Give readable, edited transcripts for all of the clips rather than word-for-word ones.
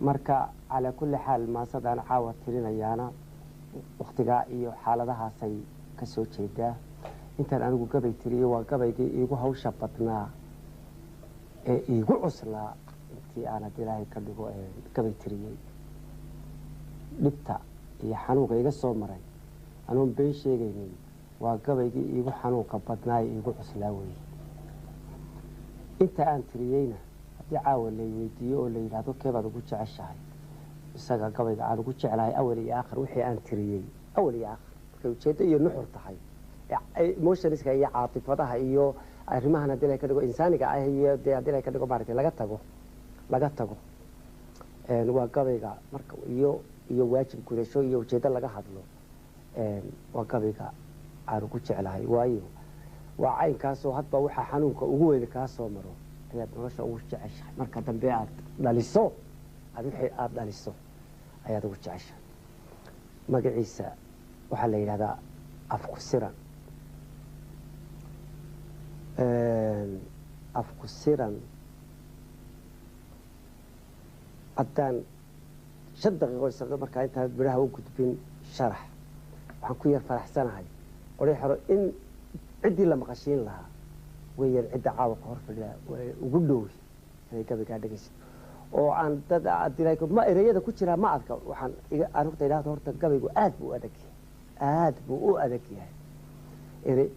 marka على كل حال ما صدق عاود ترين أيانا واختقاء إيو حالتها سي كسو جيدا انت أنا قبي تري وقبي إيقو هوشا بطنا إيقو عسلا انتي أنا دلاهي كدقو قبي تري لبتا إيا حانوك إيقا سومري أنا بين شيئين وقبي إيقو حانوك بطنا إيقو عسلاوي انت أن تريينا دي عاول لي ويديو لي يرادو كيف أدو قوش عشاي isaga gabayga aan ugu jeclahay awal iyo aakhir wixii aan tiriyay awal iyo aakhir ujeedo iyo nuxur tahay emotionska iyo caatifadaha iyo arrimahan hadii ay ka dhigo insaaniga ah iyo hadii ay ka dhigo baartay laga tago waa gabayga marka iyo waajib gudasho iyo ujeedo laga hadlo waa gabayga aan ugu jeclahay waayo waa caynkaas oo hadba waxa xanuunka ugu weyn ka soo maro ayaad nolosha ugu jeceshahay marka dambe aad dhaliso aad dhaliso ayaad ugu jeceshahay magaciisa waxa la yiraahdaa afku siran haddaan 5 daqiiqo isaga markaa intaad biraha u gudbin sharax waxaan ku yar faraxsanahay qoray xaro in cidii la maqashiin lahaa weeyaan cidda caawa ka hor fadhiya ugu dhow inay gabayga dhageysto oo aan dad adiray ma ereyada ku jira ma adka waxaan aan horta ilaahdo horta gabaygu aad buu u adag yahay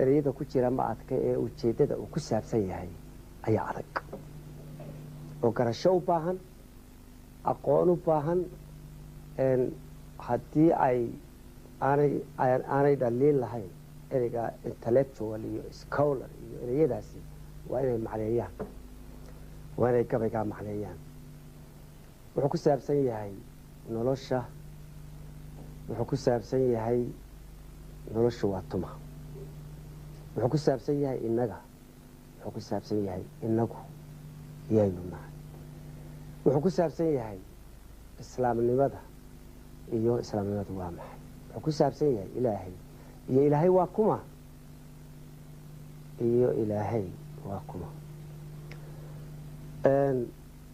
ereyada ku jira ma adka ee ujeedada uu ku saabsan yahay ayaa adag oo garasho u baahan aqoon u baahan haddii aanay dhaliin lahayn ereyga intellectual iyo scholar iyo ereyadaasi waa inay macneeyaan waa inay gabaygaa macneeyaan wuxuu ku saabsan yahay nolosha wuxuu ku saabsan yahay noloshu waa tuma wuxuu ku saabsan yahay innaga wuxuu ku saabsan yahay innagu yaynu nahay wuxuu ku saabsan yahay islaamnimada iyo islaamnimadu waa maxay wuxuu ku saabsan yahay ilaahay iyo ilaahay waa kuma iyo ilaahay waa kuma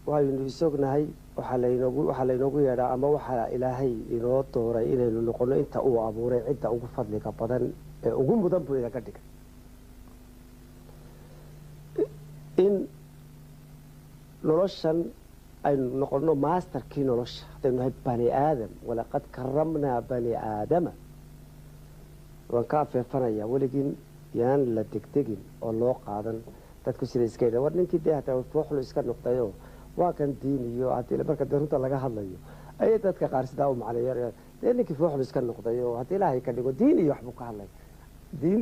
waaynu isognahay waxa laynoogu yeedhaa ama waxa ilaahay inoo dooray inaynu noqono inta uu abuuray cidda ugu fadliga badan ee ugu mudan buu inaga dhigay in noloshan aynu noqono maasterkii nolosha haddaynu nahay bani aadam walaqad karamnaa bani aadama waan ka afeefanaya weligiin yaan la degdegin oo loo qaadan dadku sida iska yidha war ninkii dee hataa fooxlu iska noqdayoo waa kan diin iyo haddii marka dee runta laga hadlayo ayay dadka qaar sidaa u macneeyaan dee ninkii fooxlu iska noqdayoo haddii ilaahay ka dhigo diin iyo waxbuu ka hadlay diin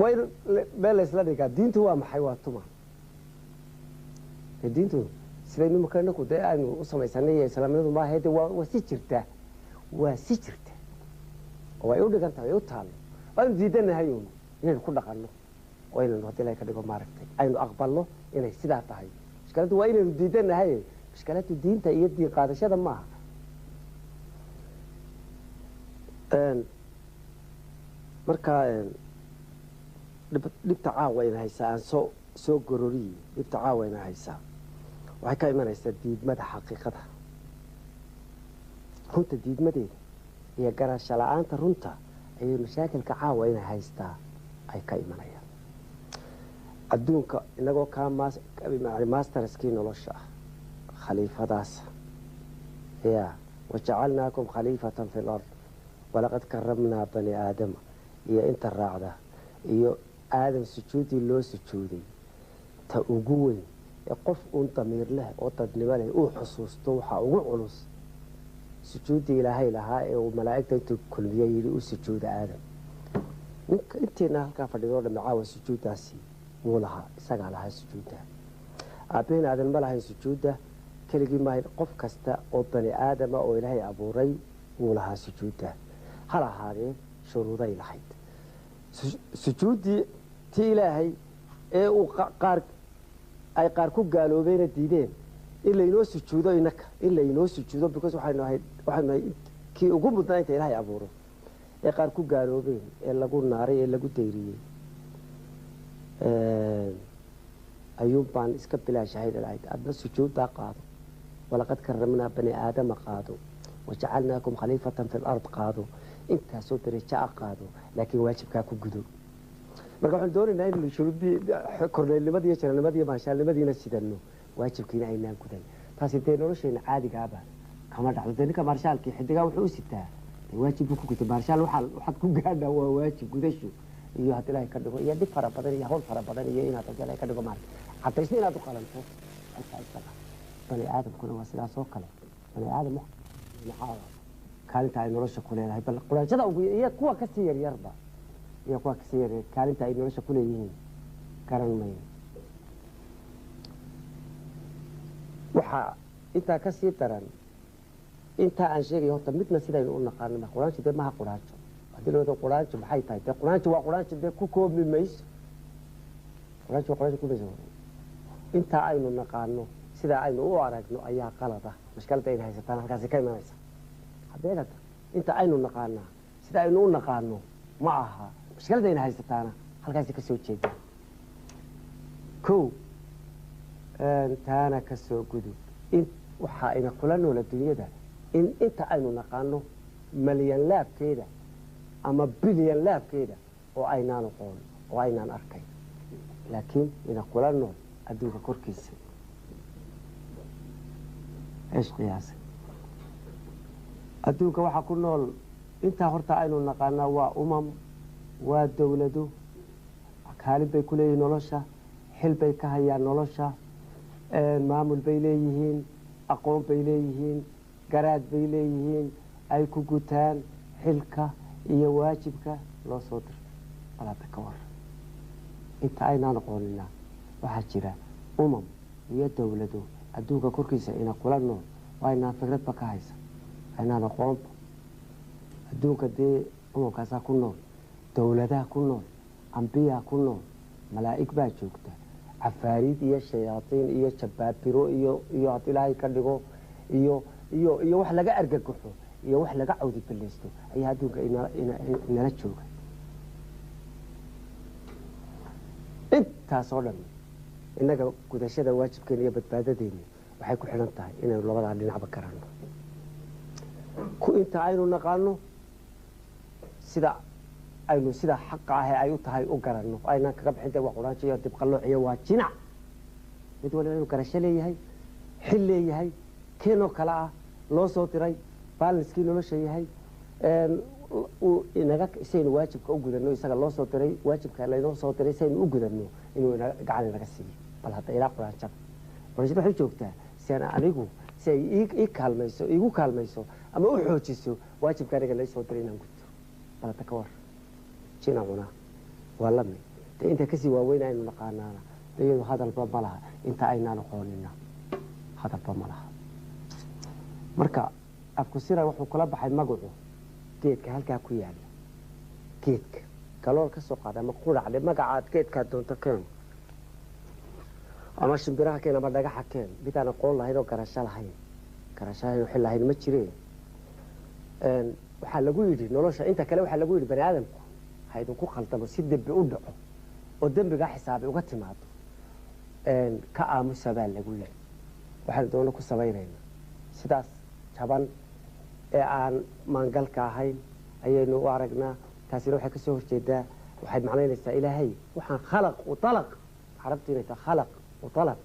way meel la isla dhigaa diintu waa maxay waa tuma diintu sidaynu marka inaku dee aynu u samaysanay iyo islaamnimadu maaha dee waa si jirta oo way u dhigan tahay u taalo aynu diidanahay inaynu ku dhaqanno oo inaynu haddii ilaahay ka dhigo maaragtay aynu aqbalno inay sidaa tahay mushkiladdu waa inaynu diidanahay mushkiladdu diinta iyo diin qaadashada maaha marka dhibta caawa ina haysaa aan soo gororiye dhibta caawa ina haysaa waxay ka imanaysaa diidmada xaqiiqada runta diidmadeeda iyo garasho la-aanta runta ayay mashaakilka caawa inay haystaa ay ka imanayaan adduunka inagoo kaa masterskii nolosha ah khaliifadaas ya wajacalnaakum khaliifatan fi lard walaqad karamnaa bani aadama iyo inta raacda iyo aadam sujuudii loo sujuuday ta ugu weyn ee qof uun damiir leh oo dadnimo leh uu xusuusto waxaa ugu culus sujuudii ilaahay lahaa ee uu malaa'igta intuu kulmiyey yidhi u sujuuda aadam ninka inteena halkaa fadhidoo dhamme caawa sujuuddaasi wuu lahaa isagaa lahaa sujuudda aabbaheen aadan ma lahayn sujuudda keligii maahayn qof kasta oo bani aadama oo ilaahay abuuray wuu lahaa sujuudda hal ahaadee shuruuday lahayd sujuuddii tii ilaahay ee uu ay qaar ku gaaloobeena diideen in laynoo sujuudo inaka in laynoo sujuudo because waxaynu nahay kii ugu mudnaa inta ilaahay abuuro ee qaar ku gaaloobeen ee lagu naaray ee lagu dayriyey ayuun baan iska bilaashahay lahayd adna sujuuddaa qaado walaqad karramnaa bani aadama qaado wajacalnaakum khaliifatan fi lard qaado intaasoo darajo a qaado laakiin waajibkaa ku gudo marka waxaan doonaynaa in shuruudii korneylnimadii iyo jarannimadii iyo maashaalnimadiina sidanno waajibkiina aynaan gudan taasi dee nolosheena caadigaaba kama dhacdo dee ninka maarshaalkii xidigaa wuxuu u sitaa dee waajib buu ku gutay maarshaal waxaad ku gaadhaa waa waajib gudasho iyo had ilaahay ka dhigo iyo dhib fara badan iyo hawl fara badan iyo inaad had ilaahay ka dhigo maarka cadaysna inaad u qalanto halkaa isaga bani aadamkuna waa sidaas oo kale bani aadam maxaa kaalinta ay nolosha ku leedahay bal quraanshada ugu iyo kuwa ka sii yaryarba iyo kuwa ka sii yaryar kaalinta ay nolosha ku leeyihiin garan mayno waxaa intaa ka sii daran intaa aan sheegay horta midna sidaynu u naqaano quraanjo dee maha quraanjo haddii la wado quraanjo maxay tahay dee quraanjo waa quraanjo dee ku koobi mayso quraanjo waa quraanjo ku mayso intaa aynu naqaano sidaa aynu u aragno ayaa qalada mashkalada ayna haysataan halkaasi ka imanaysa hadeegata inta aynu naqaanaa sida aynu u naqaano ma aha mashkalada ayna haysataana halkaasi ka soo jeeda kow taana ka soo gudub waxa ayna kula noola dunyada in inta aynu naqaano malyan laabkeeda ama bilyan laabkeeda oo aynaan aqoon oo aynaan arkay laakiin ina kula nool adduunka korkiisa ايش قياسه adduunka waxa ku nool inta horta aynu naqaana waa waa dawlado kaalin bay ku leeyihiin nolosha xil bay ka hayaan nolosha maamul bay leeyihiin aqoon bay leeyihiin garaad bay leeyihiin ay ku gutaan xilka iyo waajibka loo soo diray walaata ka war inta aynaan aqoonina waxaa jira iyo dawlado adduunka korkiisa ina kula nool waa inaan fikradba ka haysa inaan aqoonba adduunka dee umamkaasaa ku nool dawladaha ku nool ambiyaa ku nool malaa'ig baa joogta cafaariid iyo shayaatiin iyo jabaabiro iyo had ilaahay ka dhigo iyo wax laga argagaxo iyo wax laga cawdi ballaysto ayaa adduunka inala jooga intaasoo dhan innaga gudashada waajibkeena iyo badbaadadeena waxay ku xidhan tahay inaynu labadaa dhinacba garanno inta aynu naqaano sida aynu sida xaqa ah ay u tahay u garanno aynaan kaga bixinta waa quraanjo iyo dibqallooc iyo waa jinac mid waliba inuu garasho leeyahay xil leeyahay keenoo kale ah loo soo diray balanskii nolosha yahay saynu waajibka u gudanno isaga loo soo diray waajibka laynoo soo diray saynu u gudanno inuu gacan inaga siiyo bal hadda ilaa quraanjada quraanjada waxay joogtaa si aan anigu si ay iigu kaalmayso ama u xoojiso waajibka aniga lay soo diray inaan guto bal hadda ka war jinacuna waa lami dee inta kasii waaweyn aynu naqaanaana iyadu hadalba ma laha inta aynaan aqoonina hadalba ma laha marka afku sira wuxuu kula baxay magacu geedka halkaa ku yaala geedka galool ka soo qaada ama quracde magacaad geedkaa doonto keen ama shimbiraha keen ama dhagaxa keen midaan aqoon lahayn oo garasho lahayn xil lahayn ma jireen waxaa lagu yidhi nolosha inta kale waxaa lagu yidhi bani aadamku ha idinku khaldamo si dembi u dhaco oo dembigaa xisaabi uga timaado ka aamusa baa lagu yidhi waxaanu doono ku samaynayna sidaas jaban ee aan maangalka ahayn ayaynu u aragnaa taasina waxay kasoo horjeedaa waxay macnaynaysaa ilaahay waxaan khalaq u talaq carabtu inay tahay khalaq u talaq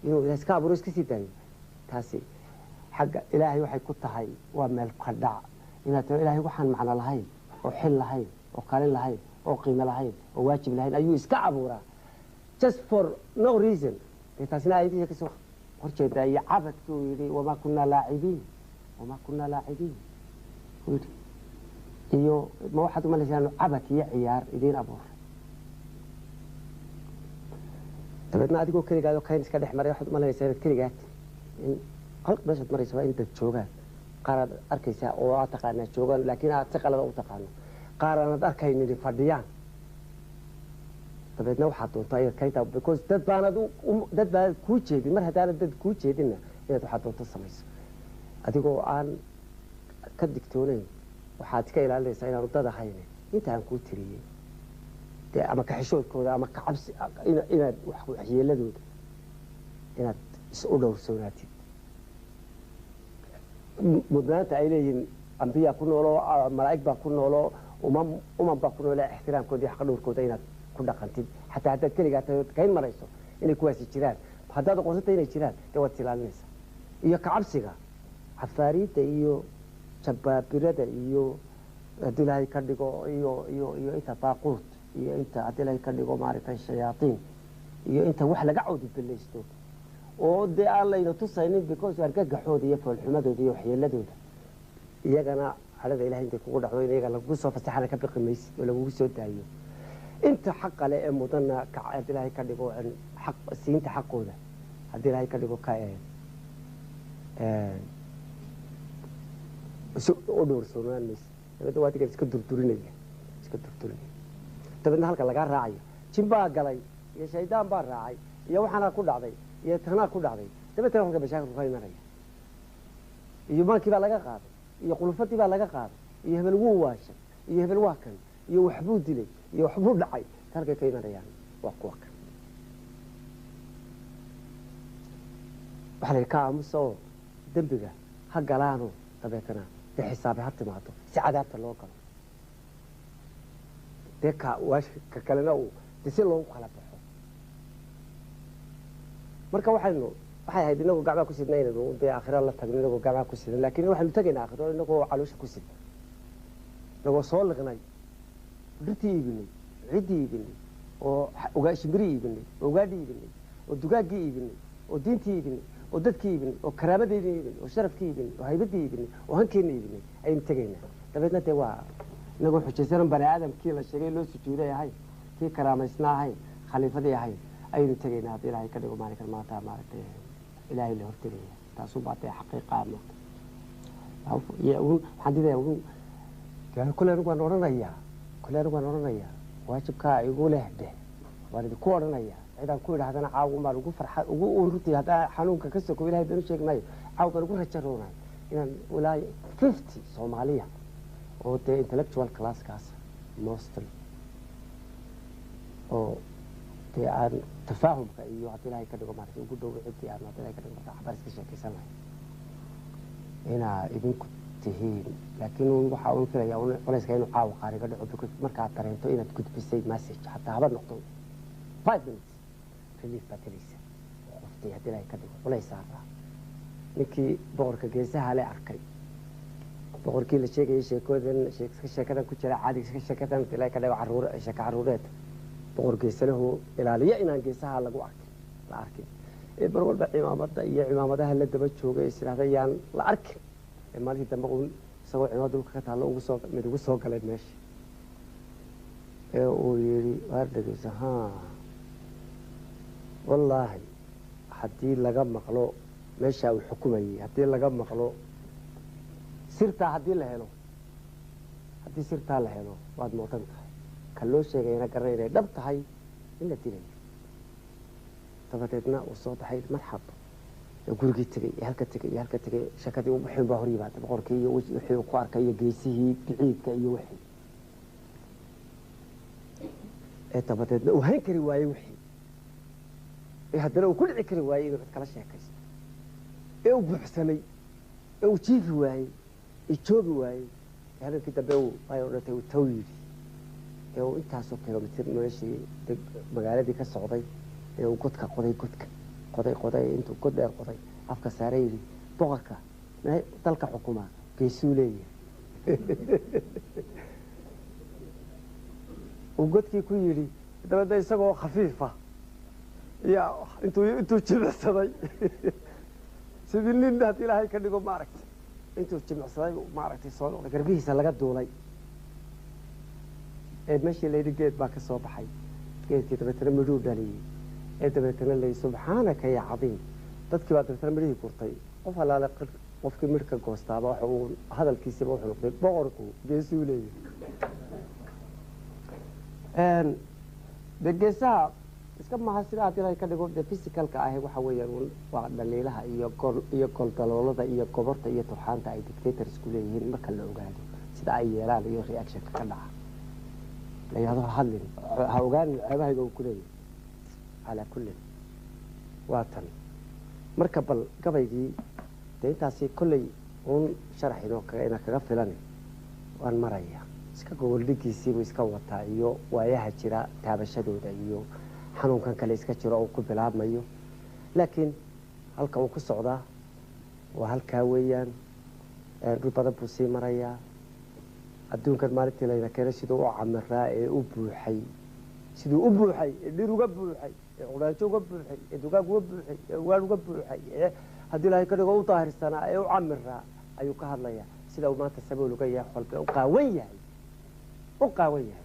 inuu ilahay iska abuuro iska sii daayo taasi xagga ilaahay waxay ku tahay waa meel ka dhac inaad tiro ilaahay waxaan macno lahayn oo xil lahayn oo kalin lahayn oo qiimo lahayn oo waajib lahayn ayuu iska abuuraa just for no reason dee taasina aayadiisa kasoo horjeedaa iyo cabadki uu yidhi wamaa kunaa laacibiin iyo ma waxaad umalaysaa cabad iyo ciyaar idiin abuuray dabeedna adigoo keligaado kayn iska dhex maray waxaad umalanaysaa inaad keligaad meeshaad maraysa waa in dad joogaan qaar aad arkaysaa oo aad taqaanaa joogaan laakiin aad si qalada u taqaano qaar aanaad arkaynin fadhiyaan dabeedna waxaad doontaa inaad kayntaa because dad baanad kuu jeedin mar haddaanad dad kuu jeedinna inaad waxaad doonto samayso adigoo aan ka digtoonayn waxaad iska ilaalinaysaa inaanu dad ahayn inta aan kuu tiriyey dee ama kaxishoodkooda ama kacabsi inaad waxyeeladooda inaad is u dhowrsoonaatid mudnaanta ay leeyihiin ambiyaa ku nooloo malaa'ig baa ku nooloo umam baa ku nooloo ixtiraamkooda iyo xaq dhowrkooda inaad ku dhaqantid xataa haddaad keligaa tahay kayn marayso inay kuwaasi jiraan haddaad aqoonsata inay jiraan dee waad silaalinaysaa iyo kacabsiga cafaariidda iyo jabaabirada iyo haddii ilaahay ka dhigo iyo inta baaquut iyo inta haddii ilaahay ka dhigo maaragtay shayaatiin iyo inta wax laga cawdi billaysto oo dee aan layna tusaynin because argagaxooda iyo foolxumadooda iyo waxyeeladooda iyagana cadhada ilahay intay kugu dhacdo in iyaga lagugu soo fasaxana ka biqi maysid oo lagugu soo daayo inta xaqa leh ee mudana haddii ilaahay ka dhigo xaq siinta xaqooda haddii ilaahay ka dhigo ka u dhowrsoonaan maysid dabeedna waa adiga iska durdurinaya dabeedna halka lagaa raacayo jin baa galay iyo shaydaan baa raacay iyo waxaanaa ku dhacday iyo tanaa ku dhacday dabeetana halka mashaakilku ka imanaya iyo maankii baa laga qaaday iyo qulufadii baa laga qaaday iyo hebel wuu waashay iyo hebel waa kan iyo waxbuu dilay iyo waxbuu dhacay halkay ka imanayaan waa kuwa kan waxaa la yidhi ka aamusa oo dembiga ha galaano dabeetana dee xisaabe ha timaado si cadaabta loo galo dee ka kalena uu dee si loogu kala baxo marka waxay ahayd inagoo gacmaa ku sidna inaynu dee aakhira la tagno inagoo gacmaa ku sidan laakiin waxaynu tegaynaa aakhiro inagoo caloosha ku sidna inagoo soo liqnay dhirtii iibinay ciddii iibinay oo shimbiri iibinay oo ugaadhi iibinay oo dugaaggii iibinay oo diintii iibinay oo dadkii iibinay oo karaamadeydii iibinay oo sharafkii iibinay oo haybaddii iibinay oo hankeenna iibinay ayaynu tegaynaa dabeedna dee waa inagoo xujaysanan bani aadamkii la sheegay loo sujuuday ahayn kii karaamaysna ahayn khaliifadii ahayn ayaynu tegaynaa haddii ilaahay ka dhigo maalinkan maanta maaragtay ilaahay la hortegaya taasuu baa dee xaqiiqa waxaan diidayaa kule anigu waan odhanayaa waajibkaa igu leh dheh waan idinku odhanayaa cidaan ku idhahdana caawa baan ugu farxa ugu runtii haddaa xanuunka ka soko ilahay baan u sheegnayo caawa baan ugu rajaroonayo inaan ilaa 50 Soomaaliya oo dee intellectual classkaas mostly oo dee aan tafaahumka iyo haddii ilaahay ka dhigo maaragtay ugu dhow ciddii aan haddii ilaahay ka dhigo waxbar iska sheekaysanayo inaa idinku tihiin laakiin waxa uu filayaa culayska inuu caawa qaariga dhaco because markaad dareento inaad gudbisay message xataa haba noqdo 5 minutes relief baad helaysa qoftii haddii ilaahay ka dhigo culays saaraa ninkii boqorka geesaha le arkay boqorkii la sheegayay sheekadan ku jira caadi iska sheekadan haddii ilaahay ka dhigo sheeka carruureed boqor geesalahu ilaaliya inaan geesaha la arkin ee bar walba cimaamada iyo cimaamadaha la daba joogay isiraahda yaan la arkin ee maalintii dambe uu isagoo cimaamada dhulka ka taalo mid ugu soo galay meesha ee uu yidhi waar dhegeysa wallaahi haddii laga maqlo meesha uu xukumayay haddii laga maqlo sirtaa haddii sirtaa la helo waad moodan tahay ka loo sheegayna garan inay dhab tahay in la dilayo dabadeedna uu soo baxay marxaba gurigii tegay iyo halka tegay shakadii wixii baa hor yimaada boqorkii iyo wixii uu ku arkay iyo geesihii biciidka iyo wixii dabadeedna uu hayn kari waayey wixii haddana uu ku dhici kari waayey inuu cid kala sheekaysto uu buuxsamay uu jiifi waayey joogi waayey habeenkii dambe ay odhatay uu taw yidhi uu intaasoo kilomitir meeshii magaaladii ka socday uu godka qoday intuu god dheer qoday afka saare yidhi boqorka dalka xukuma geesuu leeyahay uu godkii ku yidhi dabeedna isagoo khafiifa intuu jimicsaday sidii nin haddii ilaahay ka dhigo maaragtay intuu jimicsaday maaragtay soo noqday garbihiisa laga duulay ee meeshii layidhi geed baa ka soo baxay geedkii dabeetana midhuu dhaliyey ee dabeetana layi subxaanaka ya cadiim dadkii baa dabeetana midhihii gurtay qof allaale qofkii midh ka goostaaba waxa uu hadalkiisiba wuxuu noqday boqorku geesuu leeyahay dee geesaha iska maha sida haddii ilaahay ka dhigo dee physicalka ahi waxa weeyaan waa dhaliilaha iyo goldaloolada iyo goborta iyo turxaanta ay dictatorsku leeyihiin marka la ogaado sida ay yeelaan iyo reactionka ka dhaca la yidhahdo ha hadlin ha ogaanin ceebahayga uu ku leeyahay calaa kullin waa tan marka bal gabaygii dee intaasi kolley uun sharaxinoo ina kaga filani waan maraya iska gogoldhigiisiibuu iska wataa iyo waayaha jira taabashadooda iyo xanuunkan kale iska jiro uu ku bilaabmayo laakiin halka uu ku socdaa waa halkaa weeyaan dhul badan buu sii marayaa adduunkan maalintii layna keenay siduu u camiraa ee u buuxay siduu u buuxay ee dhir uga buuxay ee qudhaajo uga buuxay ee dugaag uga buuxay ee ugaadh uga buuxay ee haddii ilaahay ka dhigo u daahirsanaa ee u camiraa ayuu ka hadlayaa sida uu maanta sabool uga yahay xolbe u qaawan yahay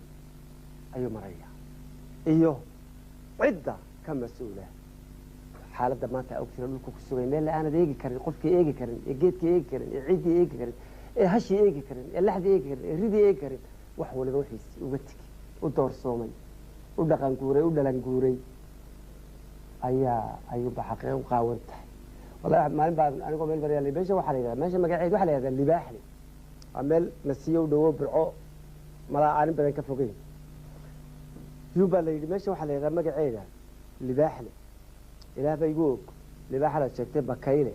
ayuu marayaa iyo cidda ka mas-uula xaaladda maanta ogtira dhulku ku sugay meel aanad eegi karin qofkii eegi karin ee geedkii eegi karin ee ciiddii eegi karin ee hashii eegi karin ee laxdii eegi karin ee ridii eegi karin wax waliba wixiisii uga tegi u doorsoomay u dhaqan guuray u dhalan guuray ayuuba xaqiiqa u qaawan tahay wallahi maalin baa anigoo meel baryaale meesha waxaa la yidhahdaa meesha magaceed waxaa la yidhahdaa libaaxle waa meel nasiyo u dhowo birco malaa aanin badan ka fogeyn yubaa la yidhi meesha waxaa la yidhahdaa magaceeda libaaxle ilaah ba igu og libaaxlaad sheegtay bakayle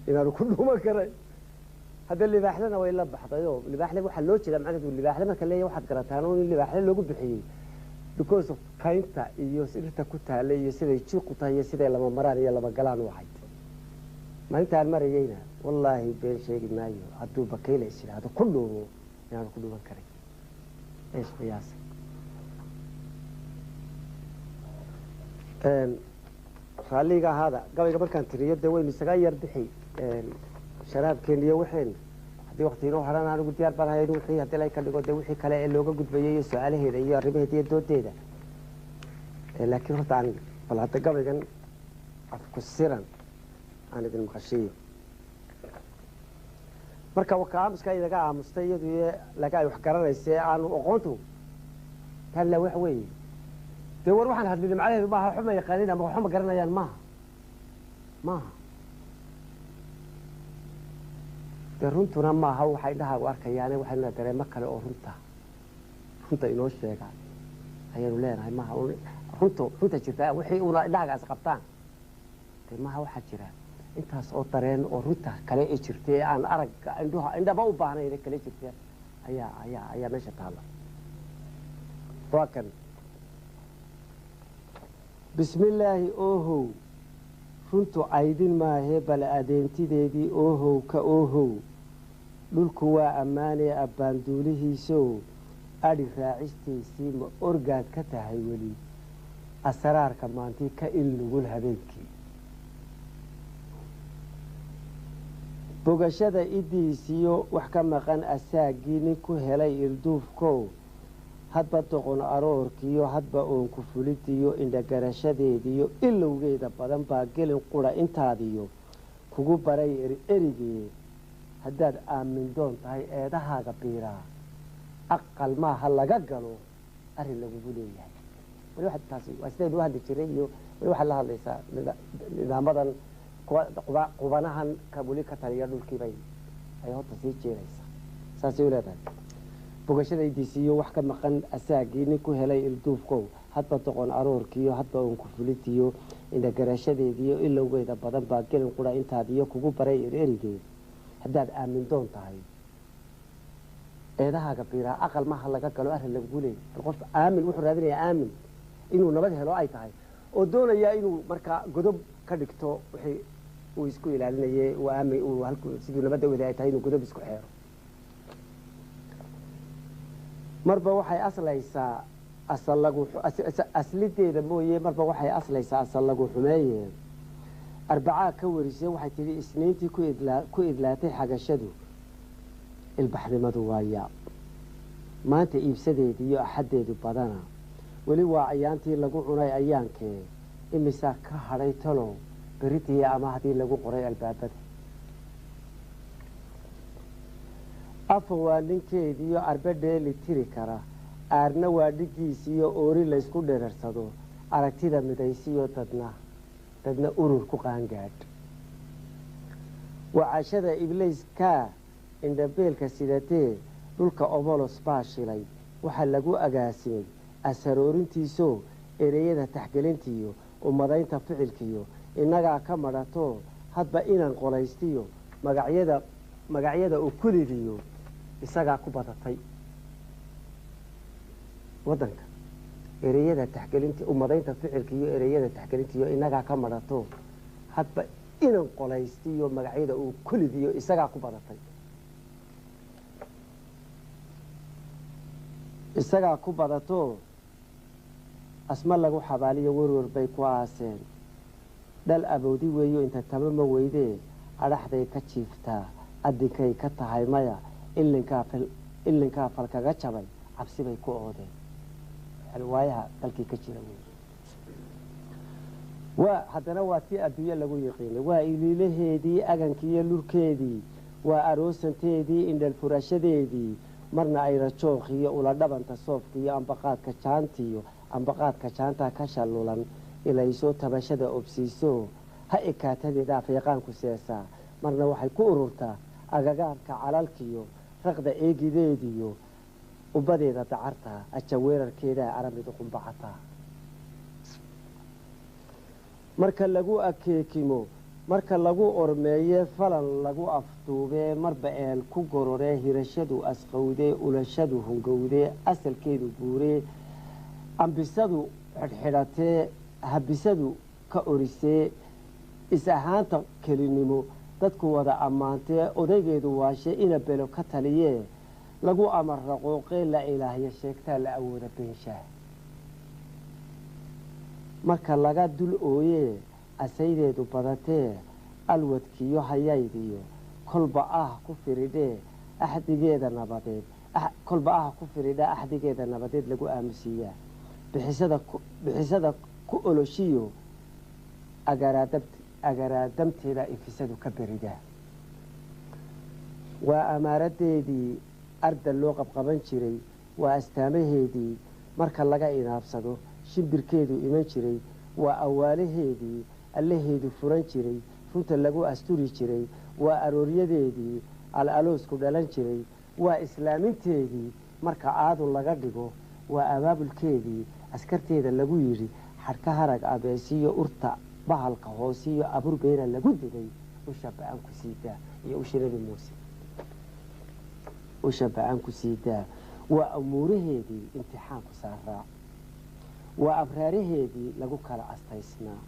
inaanu ku dhuuman karay hadda libaaxlena way la baxdayoo libaaxle waxaa loo jeedaa macnaheedu libaaxle marka leeyahay waxaad garataan oo in libaaxle loogu bixiyey because of kaynta iyo dhirta ku taale iyo siday jiiqu tahay iyo siday lama maraan iyo lama galaan u ahayd maalintaan marayeyna wallaahi been sheegi maayo hadduu bakayle is yidhaahdo ku dhuumo inaanu ku dhuuman karay eesh qiyaasa raalliga ahaada gabayga markaan tiriyo dee waynu isaga yar bixi sharaabkeen iyo waxeen haddii wakti inoo haran anigu diyaar baan ahay wixii haddii lay ka dhigo dee wixii kale ee looga gudbayay iyo su-aalaheeda iyo arrimaheeda iyo doodeeda laakiin horta aan bal hadda gabaygan afku siran aan idin maqashiyo marka waka aamuska inaga aamustay iyadu laga ay wax garanaysa ee aanu aqoontu talla wax weeye dee war waxaan hadlin macnaheedu maaha waxba yaqaanin ama waxba ma garanayaan maaha dee runtuna maaha waxay dhahaagu arkayaane waxaynu leedahay dareemo kale oo runta inoo sheegaan ayaanu leenahay maaha runta jirta wixii una dhahagaas qabtaan dee maaha waxaa jira intaas oo dareen oo runta kale ee jirta ee aan aragga indhaba u baahnayn kale jirta ayaa meesha taalla waa kan bismillaahi oohow runtu aydin maahee bal adeentideedii oohow ka oohow dhulku waa ammaanee abbaanduulihiisow adhi raacistiisii ma orgaad ka tahay weli asraarka maantii ka il nugul habeenkii bogashada idiisiyo wax ka maqan asaagii nin ku helay ilduufkow hadba doqon aroorkiiyo hadba oonku fulidiyo indhagarashadeediyo ilowgeeda badan baa gelin qura intaadiyo kugu baray erigee haddaad aamin doon tahay eedahaaga biiraa aqal maaha laga galo arrin lagugu leeyahay wali taasi waa sidaynu u hadli jiray iyo wali waxaad la hadlaysaa nidaamadan qubanahan weli ka taliya dhulkiibay ay horta sii jeedaysaa saasay u leedahay bogashadaydiisiiyo wax ka maqan asaagii nin ku helay ilduufkow hadba doqon aroorkiiyo hadba oonku fulitiyo indhagarashadeediyo ilowgeeda badan baa gelin qura intaadiyo kugu baray erigee haddaad aamin doon tahay eedahaaga biiraa aqal maaha laga galo arrin lagugu leeyahay qof aamin wuxuu raadinayaa aamin inuu nabad helo ay tahay oo doonayaa inuu markaa godob ka dhigto wixii uu isku ilaalinayay aamin siduu nabadda wada ay tahay inuu godob isku xeero marba waxay aslaysaa aslideeda mooye marba waxay aslaysaa asal lagu xumeeye arbacaa ka warisay waxay tidhi isniintii ku idlaatay xagashadu ilbaxnimadu waa yaab maanta iibsadeedi iyo axaddeedu badana weli waa ayaantii lagu cunay ayaankee imisaa ka hadhay talow beritii ama haddii lagu qoray albaabada afa waa ninkeediiyo arbe dheeli tiri kara aarna waa dhigiisiyo oori laysku dherarsado aragtida midaysiyo dadna urur ku qaangaadh wacashada ibliiskaa indhabeelka sidatee dhulka obolos baa shilay waxaa lagu agaasimay asaroorintiisoo ereyada taxgelintiiyo ummadaynta ficilkiiyo innagaa ka madhato hadba inaan qolaystiyo magacyada u kulidiyo isagaa ku badatay waddanka ereyada taxgelinti ummadaynta ficilkiiyo ereyada taxgelintiiyo innagaa ka madhato hadba inaan qolaystiyo magacyada uu kulidiyo isagaa ku badatay isagaa ku badato asma lagu xabaaliyo werwer bay ku aaseen dhal aboodi weeyo inta taba ma weydee adhaxday ka jiiftaa adinkay ka tahay maya ilinkaa falkaga jabay cabsibay ku oodeen waayaha dalkii ka jira haddana waa tii adduunye lagu yiqiinay waa iliilaheedii agankiiyo lurkeedii waa aroosanteedii indhal furashadeedii marna ay rajooqiyo ula dhabanta soofkiiyo ambaqaadka jaanta ka shallulan ilaysoo tabashada obsiiso ha ekaatadeedaa feeqaanku seesaa marna waxay ku ururtaa agagaarka calalkiyo raqda eegideediyo ubbadeeda dacartaa aja weerarkeedaa aramidu qumbacataa marka lagu akeekimo marka lagu ormeeye falan lagu afduubee marba eel ku gororee hirashadu asqowdee ulashadu hungowdee asalkeedu guuree ambisadu xidhxidhatee habisadu ka orisee is ahaanta kelinimo dadku wada ammaantee odaygeedu waashee ina belo ka taliyee lagu amar raqooqee la ilaahya sheegtaa la awooda beenshaah marka laga dul ooyee asaydeedu badatee alwadkiiyo hayaydiyo kolba ku firidhee axdigeeda nabadeed lagu aamusiiyaa bixisada ku oloshiyo agaraadamteeda infisadu ka beridaa waa amaaradeedii arda loo qabqaban jiray waa astaamaheedii marka laga inaabsado shimbirkeedu iman jiray waa awaalaheedii allaheedu furan jiray runta lagu asturi jiray waa arooryadeedii al-aloosku dhalan jiray waa islaaminteedii marka aadu laga dhigo waa abaabulkeedii askarteeda lagu yidhi xadhka harag abeesiyo urta bahalka hoosiyo aburbeena lagu digay usha ba-aan ku siidaa iyo ushiradi muuse usha ba-aan ku siidaa waa umuuraheedii imtixaanku saaraa waa abraaraheedii lagu kala astaysnaa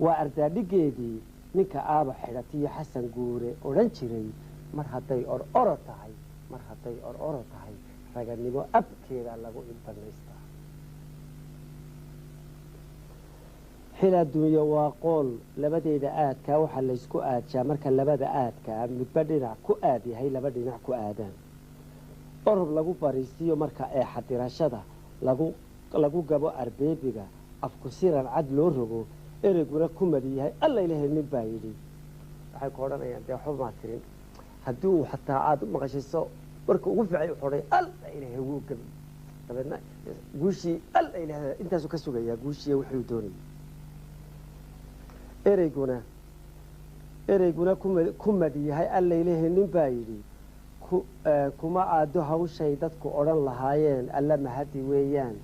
waa ardaadhigeedii ninka aaba xidhatiyo xasan guure odhan jiray mar hadday ororo tahay raganimo abkeeda lagu ilbanaystaa xil adduunyo waa qool labadeeda aadkaa waxaa laysku aadjaa marka labada aadkaa midba dhinac ku aad yahay laba dhinac ku aadaan orob lagu bariisiyo marka ee xadirashada lagu gabo arbeebiga afku siran cad loo rogo ereyguna ku madi yahay alla ilahay nin baa yidhi waxay ku odhanayaan dee waxba maa tirin haddii uu xataa aada u maqashiso marka ugu fiicay wuxuu odhay alla ilahay wuu gabi dabeedna guushii alla ilahay intaasuu ka sugayaa guushiiya wuxuu doonayay ereyguna ku madi yahay alla ilahay nin baa yidhi kuma aado hawshay dadku odhan lahaayeen alla mahadi weeyaan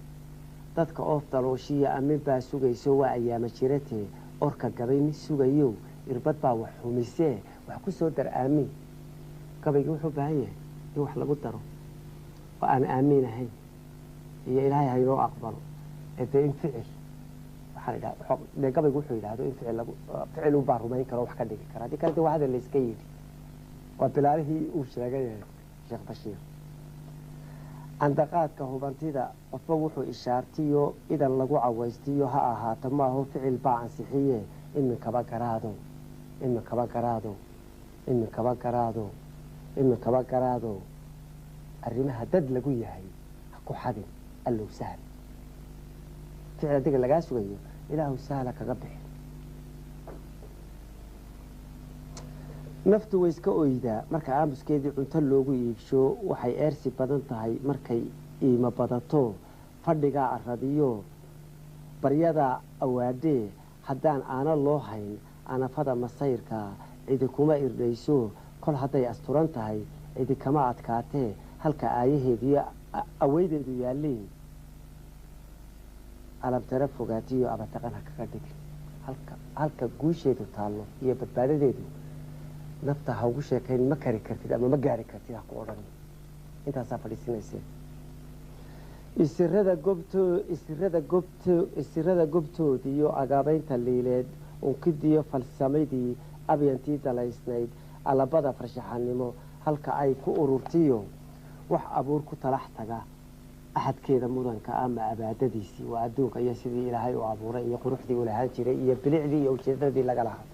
dadka oof dalooshiya amin baa sugayso waa ayaama jiratee orka gabay mid sugayo irbad baa wax xumisee wax ku soo dar aamin gabaygii wuxuu baahan yahay in wax lagu daro oo aan aamin ahayn iyo ilaahay haynoo aqbalo dee in ficil dee gabaygu wuxuu yidhaahdo in ficil ubaa rumayn karo wax ka dhigi kara haddii kale de waa hadal layska yidhi waa bilaalihii uu sheegay sheekh bashiir andaqaadka hubantida qofba wuxuu ishaartiyo idan lagu cawaystiyo ha ahaato maaho ficil baa ansixiye iminkaba garaado arrimaha dad lagu yahay ha ku xadin allow sahal ficil adiga lagaa sugayo ilaahu sahla kaga bixi naftu way iska oydaa marka aamuskeedii cunto loogu iibsho waxay eersi badan tahay markay iima badato fadhigaa aradiyo baryadaa awaadhee haddaan aana loo hayn anafada masayrka cidi kuma irdhayso kol hadday asturan tahay cidi kama adkaatee halka aayaheediyo aweydeedu yaalliin alamtara fogaatiyo abataqan ha kaga dhigin halka guusheedu taallo iyo badbaadadeedu nafta ha ugu sheekayn ma kari kartid ama ma gaari kartid ha ku odhan intaasaa fadhiisinayseen isirada gobtoodii iyo agaabaynta liileed unkidiyo falsamaydii abyantii dalaysnayd alabada farshaxanimo halka ay ku ururtiyo wax abuur ku talax taga axadkeeda mudanka ama abaadadiisii waa adduunka iyo sidii ilaahay u abuuray iyo quruxdii u lahaan jiray iyo bilicdii iyo ujeedadii laga lahaa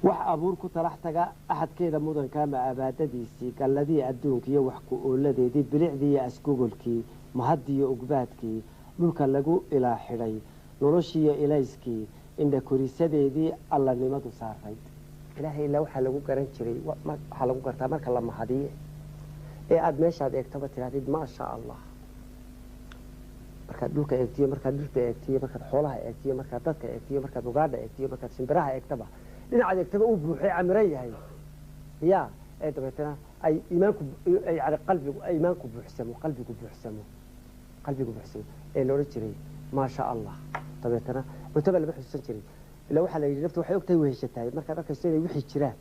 wax abuur ku talax taga axadkeeda mudanka ama abaadadiisii galladii adduunka iyo wax ku ooladeedii bilicdii iyo asgogolkii mahadiyo ugbaadkii dhulka lagu ilaa xidhay noloshiiyo ilayskii indha korisadeedii allanimadu saarayd ilaahay ilaa waxaa lagu garan jiray waxaa lagu gartaa marka la mahadiye ee aada meeshaad eegtaba tirahdid maasha allah markaad dhulka eegtiyo markaad dhirta eegtiyo markaad xoolaha eegtiyo markaad dadka eegtiyo markaad ugaadha eegtiyo markaad shimbiraha eegtaba dhinacaad eegtaba uu buuxay camiran yahay ya ee dabeetana ay iimaanku yani iimaanku buuxsamo qalbigu buuxsamo ee la odhan jiray maasha allah dabeetana cuntaba lama xusuusan jiray ilaa waxaa la yidhi naftu waxay ogtahay weheshatahay markaad arkayso inay wixii jiraan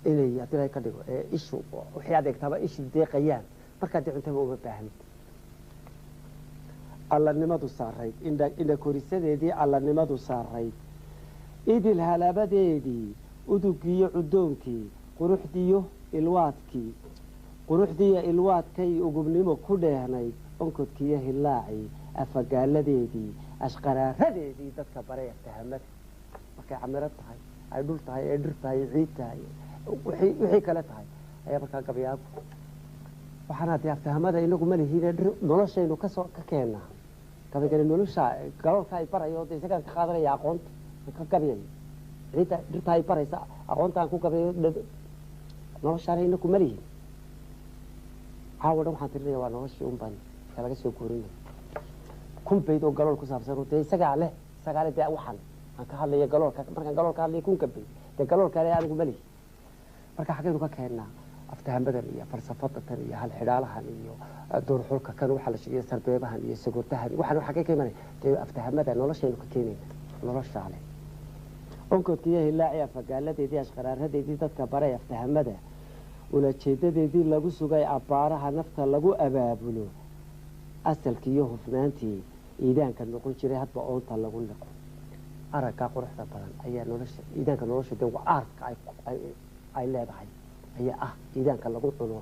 inay haddii laga ka dhigo ee ishu wixii aad eegtaaba ishu deeqayaan markaad cuntaba uma baahnid allanimadu saarayd indha korisadeedii allanimadu saarayd idil halabadeedii udugiyo cudoonkii quruxdiyo ilwaadkay ugubnimo ku dheehnayd onkodkiiyo hillaacii afagaaladeedii ashqaraaradeedii dadka baray aftahamada markay camiro tahay ay dhul tahay ee dhir tahay ciid tahay wixii kale tahay ayaa markaa gabyaagu waxaana dee aftahamada inagu ma lihiin noloshaynu ka keennaa gabagale nolosha galoolka ay barayo de isagaan ka qaadanaya aqoonta ka gabyayo ciidda dhirta ay baraysa aqoontaan ku gabyayo noloshaana inagu ma lihiin caawa dhan waxaan tirinaya waa noloshii unbaan ee laga soo goorinaya kun bayd oo galool ku saabsan dee isagaa leh dee waxan aan ka hadlaya galoolka markaan galoolka hadlaya kunka bayd dee galoolka le anigu ma lihi marka xaggaynu ka keennaa aftahamadan iyo falsafadatan iyo halxidhaalahan iyo doorxulka kan waxaa la sheegaya sarbeebahan iyo sagordahan waxaan xaggay ka imanaya dee aftahamada noloshaynu ka keenayna noloshaa leh onkodkiiyo hillaaci afagaaladeedii ashqaraaradeedii dadka baray aftahamada ulajeedadeedii lagu sugay abbaaraha nafta lagu abaabulo asalkiiyo hufnaantii iidaanka noqon jiray hadba oonta lagu liqo araggaa quruxda badan ayaa nolosha iidaanka nolosha de aarka ay leedahay ayaa ah iidaanka lagu cuno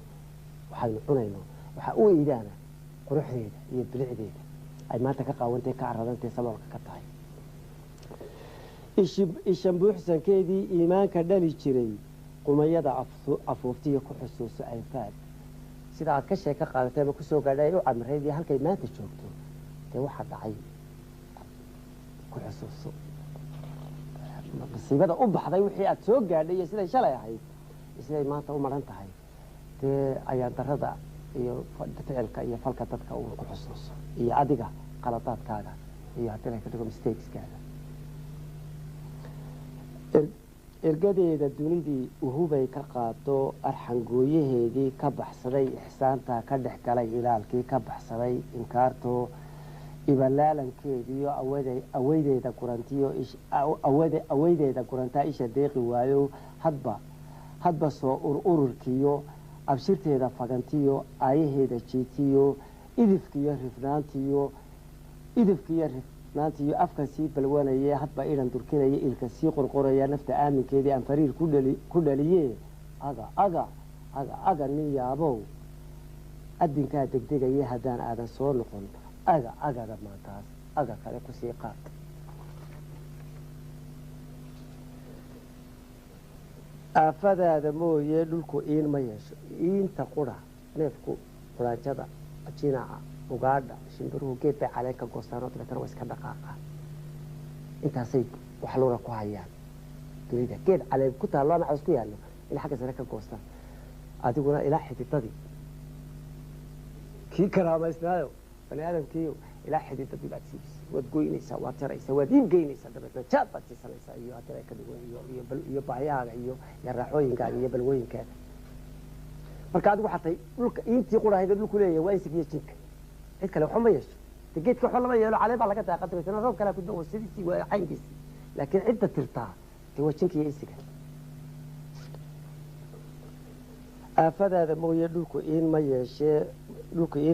waxaynu cunayno waxaa u iidaana quruxdeeda iyo bilicdeeda ay maanta ka qaawantahay ka aradantahay saboolka ka tahay ishambuuxsankeedii iimaanka dhali jiray qumayada afuuftiyo ku xusuuso anfaad sida aad ka sheeka qaadatay ama kusoo gaadhay u camirayd iyo halkay maanta joogto dee waxaa dhacay ku xusuuso masiibada u baxday wixii aad soo gaadhay iyo siday shalay ahayd siday maanta u maran tahay dee ayaa darada iyo ficilka iyo falka dadka uu ku xusuuso iyo adiga qaladaadkaaga iyo haddii la ka dhigo mistakeskaaga ergadeeda dunidii uhubay ka qaado arxangooyaheedii ka baxsaday ixsaanta ka dhex galay ilaalkii ka baxsaday inkaartoo ibalaalankeediyo aweydeeda gurantaa isha deeqi waayo hadba soo ururkiyo abshirteeda fagantiyo aayaheeda jiitiyo idifkiyo rifnaantiyo afka sii balwanaya hadba idan durkinaya ilka sii qorqoraya nafta aaminkeedii aan fariir ku dhaliye aga nin yaabow adinkaa degdegaya haddaan aadan soo noqon agada maantaas aga kale kusii qaad aafadaada mooye dhulku iin ma yeesho iinta qura neefku quraanjada jinaca ugaadha shimbiruhu geed bay caleen ka goostaan oo dabeetana waa iska dhaqaaqaan intaasay wax luna ku hayaan dunida geed caleen ku taallo ama caws ku yaallo in xagga sare ka goostaan adiguna ilaa xididadii kii karaamaysnaayo bani aadamkiiyo ilaa xididadii baad siibisay waad goynaysaa waad jaraysaa waad iibgeynaysaa dabeetna jaad baad siisanaysaa iyo haddii ay ka dhigo iyo baahiyahaaga iyo raaxooyinkaaga iyo balwooyinkaaga marka adigu xatay dhulka intii quraayda dhulku leeyahay waa isigiyo jinka cid kale waxa ma yeesho geedka waxa lama yeelo calee baa laga daaqaday sana roob kale ku dhow sidii waa caynkiisi laakiin cidda tirtaa waa jinka iyo isiga aafadaada mooye dhulku in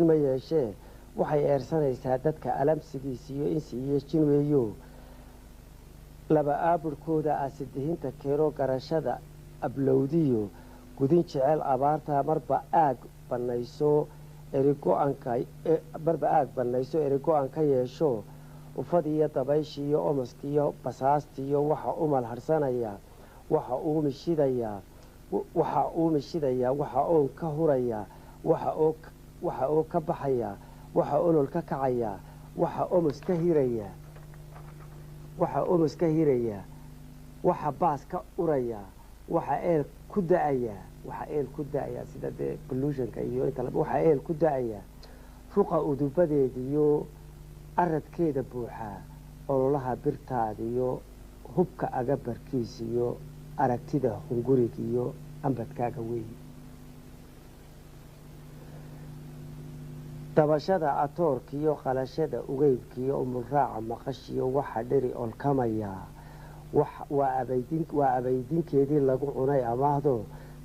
ma yeeshee waxay eersanaysaa dadka alamsigiisa iyo insi iyo jin weeyo laba aaburkooda asidihinta keeno garashada ablowdiyo gudin jecel abaarta marba aag banayso erigo-an ka yeesho ufadiyo dabayshiiyo omaskiyo basaastiyo waxa u malharsanaya waxa uu mishidayaa waxa oon ka huraya waxa oo ka baxaya waxa olol ka kacaya waxa omos ka hiraya waxa baas ka uraya waxa eel ku da-aya sida dee pollutionka iyo inta waxa eel ku da-aya ruqa udubadeediyo aradkeeda buuxaa ololaha birtaadiyo hubka agabarkiisiyo aragtida hungurigiyo ambadkaaga weeye dabashada atoorkiyo qalashada ugeybkiyo umulraaca maqashiyo waxa dheri olkamaya waa abaydinkeedii lagu cunay amaahdo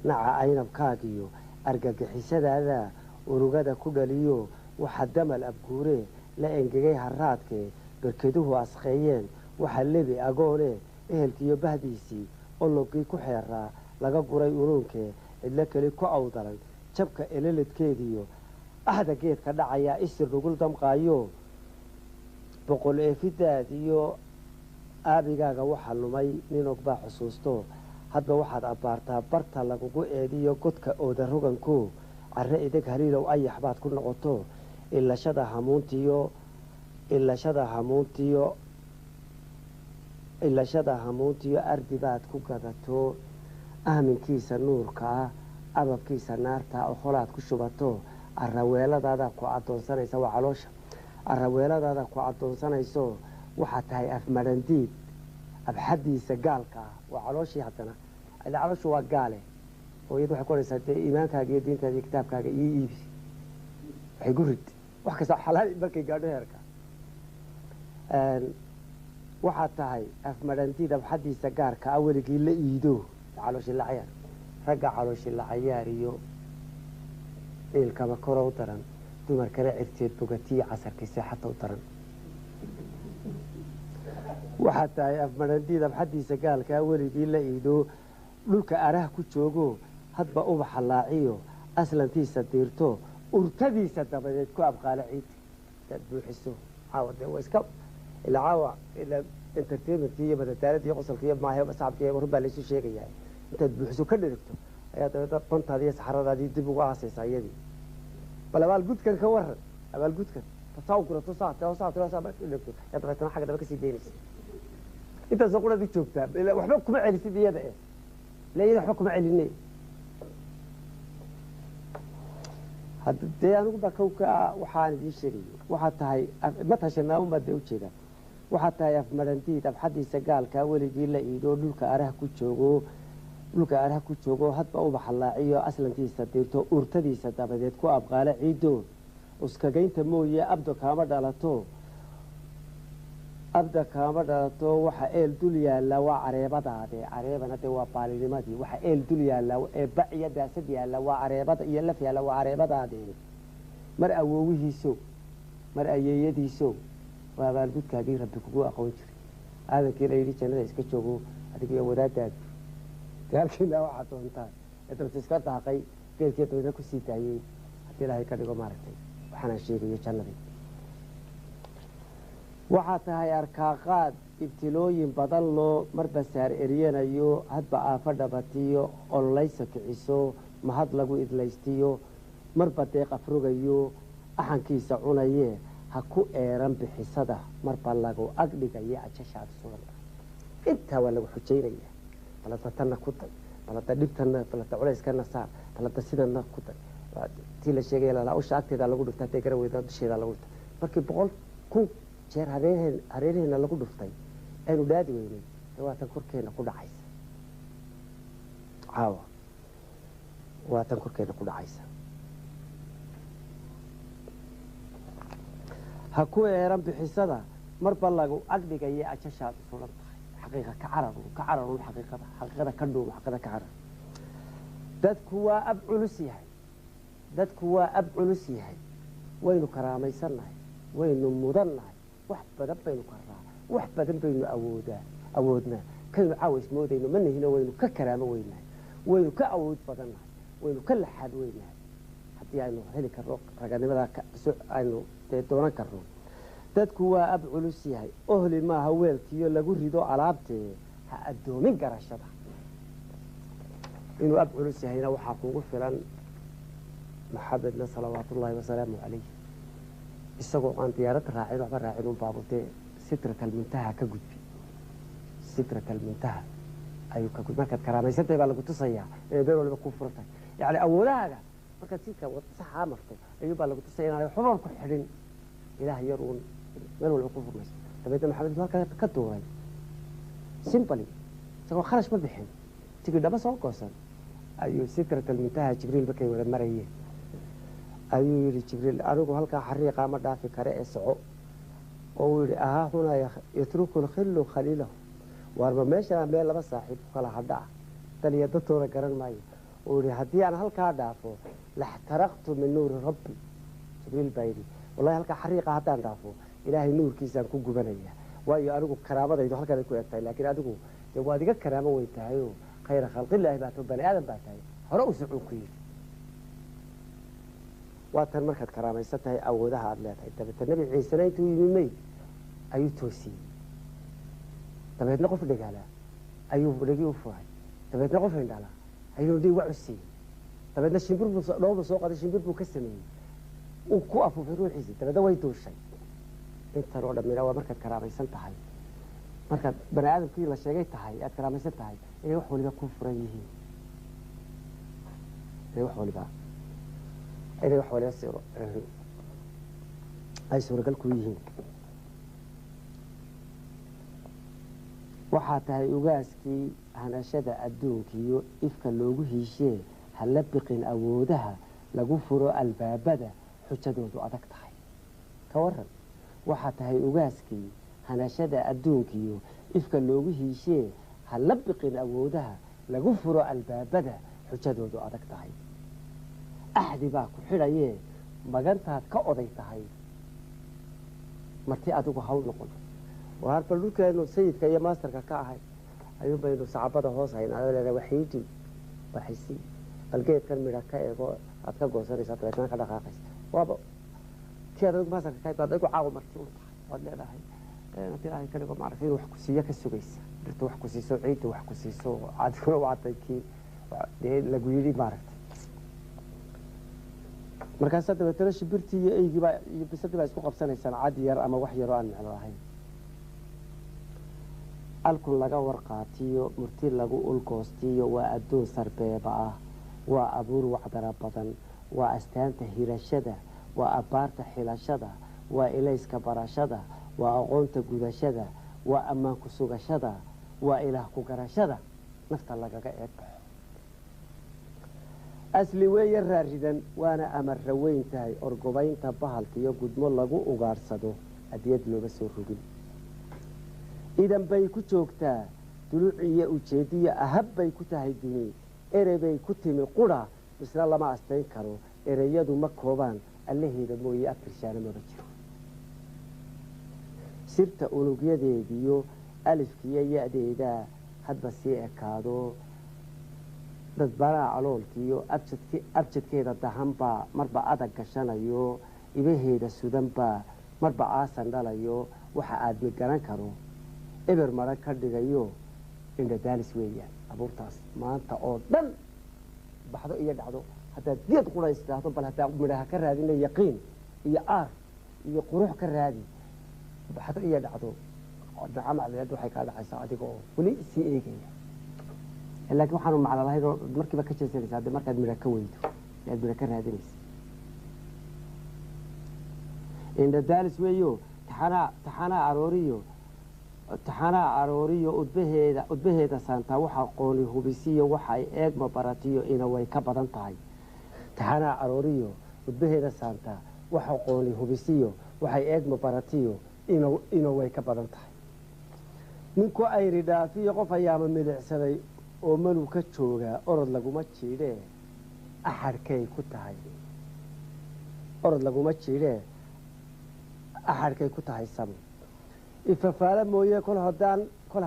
naca aynabkaagiyo argagixisadaada urugada ku dhaliyo waxa damal abguure la engegay haraadkee berkeduhu asqeeyeen waxa lebi agoone ehelkiiyo bahdiisii ologii ku xeeraa laga guray unuunkee cidlo keli ku awdalan jabka eleledkeediyo ahda geedka dhacayaa isir dhugul damqaayo boqol eefidaadiyo aabigaaga waxa lumay ninog baa xusuusto hadba waxaad abbaartaa barta lagugu eediyo godka ooda roganko carre ideg haliilow ayax baad ku noqoto ilashada hamuuntiyo ardi baad ku gadato ahminkiisa nuurka ah ababkiisa naarta okholaad ku shubato araweeladaada ku adoonsanaysa waa caloosha araweeladaada ku adoonsanayso waxaa tahay afmarandiid abxadiisa gaalka ah waa calooshii haddana calooshu waa gaale oo iyadu waxay ku odhaysaa dee iimaankaaga iyo diintaada iyo kitaabkaaga iyo iibi waxay gu rid wax kasta xalaal markay gaadho heerka waxaa tahay afmarandiid abxadiisa gaarka ah weligii la iido calooshii la cayaar ragga calooshii la cayaar iyo ciilkaba koro u daran dumarkana cirteed bogatiyo casarkii seexata u daran waxaa tahay afmarandiid abxadiisa gaalkaa weligii la iido dhulka araha ku joogo hadba ubaxa laaciyo aslantiisa diirto urtadiisa dabadeed ku abqaalo ciid intaad buuxiso caawa dee waa iska ilaa caawa ilaa entertainmentkii iyo madadaaladii iyo qosolkii iyo maahe saxabkii run baa laysu sheegayaa intaad buuxiso ka dhirigto ayaa dabeedna bantaadii iyo saxaradaadii dib ugu aasaysaa iyadii bal abaalgudkan ka waran abaalgudkan tasaa u gurato saadhigto yaa dabeetana xagga daba kasii daynaysa intaasoo quradi joogtaa waxba kuma celisid iyada ila iyada waxba kuma celinay dee anigu baa kawka waxaan idiin sheegayo waxaa tahay matashanaaunbaa dee ujeedaa waxaa tahay afmarandiid abxadiisa gaalkaa weligii la iidoo dhulka araha ku joogo hadba ubaxa laaciyo aslantiisa diirto urtadiisa dabadeed ku abqaalo ciido uskagaynta mooye abda kaama dhalato waxa eel dul yaalla waa careebadaade careebana dee waa baalinimadii waxa eel dul yaalla ee baciya daasad yaalla waa careebada iyo laf yaalla waa careebadaade mar awoowihiiso mar ayeeyadiiso waa abaalgudkaagii rabbi kugu aqoon jiray aadankii la yidhi jannada iska joogo adiga iyo wadaadaadu dagaalkiina waxaa doontaa ee dabta iska daaqay geelkii dabeedna kusii daayey haddii ilaahay ka dhigo maaragtay waxaanaan sheegayo jannadii waxaa tahay arkaaqaad ibtilooyin badan loo marba saar eryanayo hadba aafo dhabatiyo ololaysa kiciso mahad lagu idlaystiyo marba deeq afrogayo axankiisa cunaye ha ku eeran bixisada marba lagu agdhigayo ajashaad suganta intaa waa lagu xujaynaya balada tanna ku day balada dhibtanna balada culayskana saar balada sidana ku day tii la sheegay usha agteeda lagu dhufta hadday garan weyda dusheeda lagu dhufta markii 100,000 jeer hareeraheena lagu dhuftay aynu dhaadi weynay dawaatan korkeena ku dhacaysa caawa waa tan korkeena ku dhacaysa ha ku eeran bixisada marba lagu agdhigaya ajashaad sulan tahay xaqiiqa ka cararu xaqiiqada ka dhuum xaqiiqada ka carar dadku waa ab culus yahay waynu karaamaysannahay waynu mudannahay wax badan baynu karaa wax badan baynu awoodnaa kaynu caaways moodayno ma nihino waynu ka karaamo weynahay waynu ka awood badannahay waynu ka laxaad weynahay haddii aynu heli karno raganimadaa aynu doonan karno dadku waa ab culus yahay ohli maaha weelkiyo lagu rido alaabtee ha addoomin garashada inuu ab culus yahayna waxaa kuugu filan maxamedna salawaatullaahi wasalaamu calayh isagoo aan diyaarad raacin waxba raacin un baabutee sitratalmuntaha ka gudbi sitratalmuntaha ayuu ka gudbi markaad karaamaysantahay baa lagu tusayaa inay been waliba kuu furan tahay yacni awoodahaaga markaad sidka saxaa marto ayuu baa lagu tusaya inaanay xuban ku xidhin ilaah yar uun meel waliba ku furmayso dabeedna maxamed halkaa ka duuray simbali isagoo kharash ma bixin tigidhaba soo goosan ayuu sitratalmuntaha jibriil markay wada marayeen ayuu yidhi jibriil anigu halkaa xariiqaa ma dhaafi kare ee soco oo uu yidhi ahaa hunaa yatruku lkhillu khaliilahu waarba meeshaa meel laba saaxiib ku kala hadha ah daliya dadtooda garan maayo uu yidhi haddii aan halkaa dhaafo laxtaraqtu min nuuri rabbi jibriil baa yidhi wallahi halkaa xariiqa haddaan dhaafo ilaahay nuurkiisaan ku gubanaya waayo anigu karaamadaydu halkanay ku eg tahay laakiin adigu dee waad iga karaamo weyn tahayoo khayra khalqillaahi baa tahay bani aadan baa tahay hore u socon ku yidhi waa tan markaad karaamaysan tahay awoodaha aada leedahay dabeetna nebi ciisena intuu yimi meyd ayuu toosiyey dabeedna qof dhegaalaa ayuu dhegi u furay dabeedna qof indhalaa ayuu dhig wa cusiyey dabeedna dhoobu soo qaday shimbir buu ka sameeyey uu ku afuufay ruuxiisii dabeedna way duushay intan oo dhammina waa markaad karaamaysan tahay markaad bani aadamkii la sheegay tahay aad karaamaysan tahay inay wax waliba ku furan yihiin inay wax waliba ay suuragal ku yihiin waxaa tahay ugaaskii hanashada adduunkiiyo ifka loogu hiishee hala biqin awoodaha lagu furo albaabada xujadoodu adag tahay ka waran waxaa tahay ugaaskii hanashada adduunkiiyo ifka loogu hiishee hala biqin awoodaha lagu furo albaabada xujadoodu adag tahay axdi baa ku xidhayee magantaad ka oday tahay marti adigu hawl noqon waar bal dhulkeenu sayidka iyo maasterka ka ahay ayuun baynu sacabada hoos haynaa waxiidi waxaysi bal geedkan midha ka eego aad ka goosanaysaa dabeetna ka dhaqaaqaysa waaba kii adigu maasterka ka baad adigu caawa marti u tahay waad leedahay haddii ilaahay ka dhigo maaragtay inuu wax ku siiyo ka sugaysa dhirta wax ku siiso ciidda wax ku siiso adiguna waatay kii dee lagu yidhi maaragtay markaasaa dabeetana shimbirtii iyo eygiibaa iyo bisadii baa isku qabsanaysaan cad yar ama wax yaroo aan micno lahayn alkun laga warqaatiyo murti lagu ulgoostiyo waa adduun sarbeeba ah waa abuur wacdara badan waa astaanta hirashada waa abbaarta xilashada waa ilayska barashada waa aqoonta gudashada waa ammaan ku sugashada waa ilaah ku garashada nafta lagaga eegbaxo asli weeye raaridan waana amarra weyn tahay orgobaynta bahalka iyo gudmo lagu ugaadhsado adiyad looga soo rogin idan bay ku joogtaa duluc iyo ujeediya ahab bay ku tahay duni erey bay ku timi qura misna lama astayn karo ereyadu ma koobaan allaheeda mooye afkirshaana maba jiro sirta unugyadeediyo alifkiiyo ya-deedaa hadba sii ekaado dadbaraa caloolkiiyo abjadkeeda dahanbaa marba adag gashanayo ibaheeda sudanbaa marba aasan dhalayo waxa aadmi garan karo eber mara ka dhigayo indhadaalis weeyaan abuurtaas maanta oo dhan baxdo iyo dhacdo haddaad geed qurays idhaahdo bal haddaa midhaha ka raadina yaqiin iyo aar iyo qurux ka raadi baxdo iyo dhacdo macnaheed waxay kaa dhacaysaa adiga oo weli sii eegaya laakiin waxaanu macno lahayd oo markiiba ka jeesanaysa hadda markaad midha ka weydo aad midha ka raadinaysa indhadaalis weeyo taxanaa arooriyo taxanaa arooriyo udbaheeda saantaa waxa qooni hubisiyo waxa ay eegma baratiyo ina way ka badan tahay taxanaa arooriyo udbaheeda saantaa waxa qooni hubisiyo waxay eegma baratiyo ina way ka badan tahay ninku ayri dhaafiyo qof ayaama milicsaday oo malu ka joogaa orod laguma jiidhee axadhkay ku tahay orod laguma jiidhee axadhkay ku tahay samo ifafaala mooye kol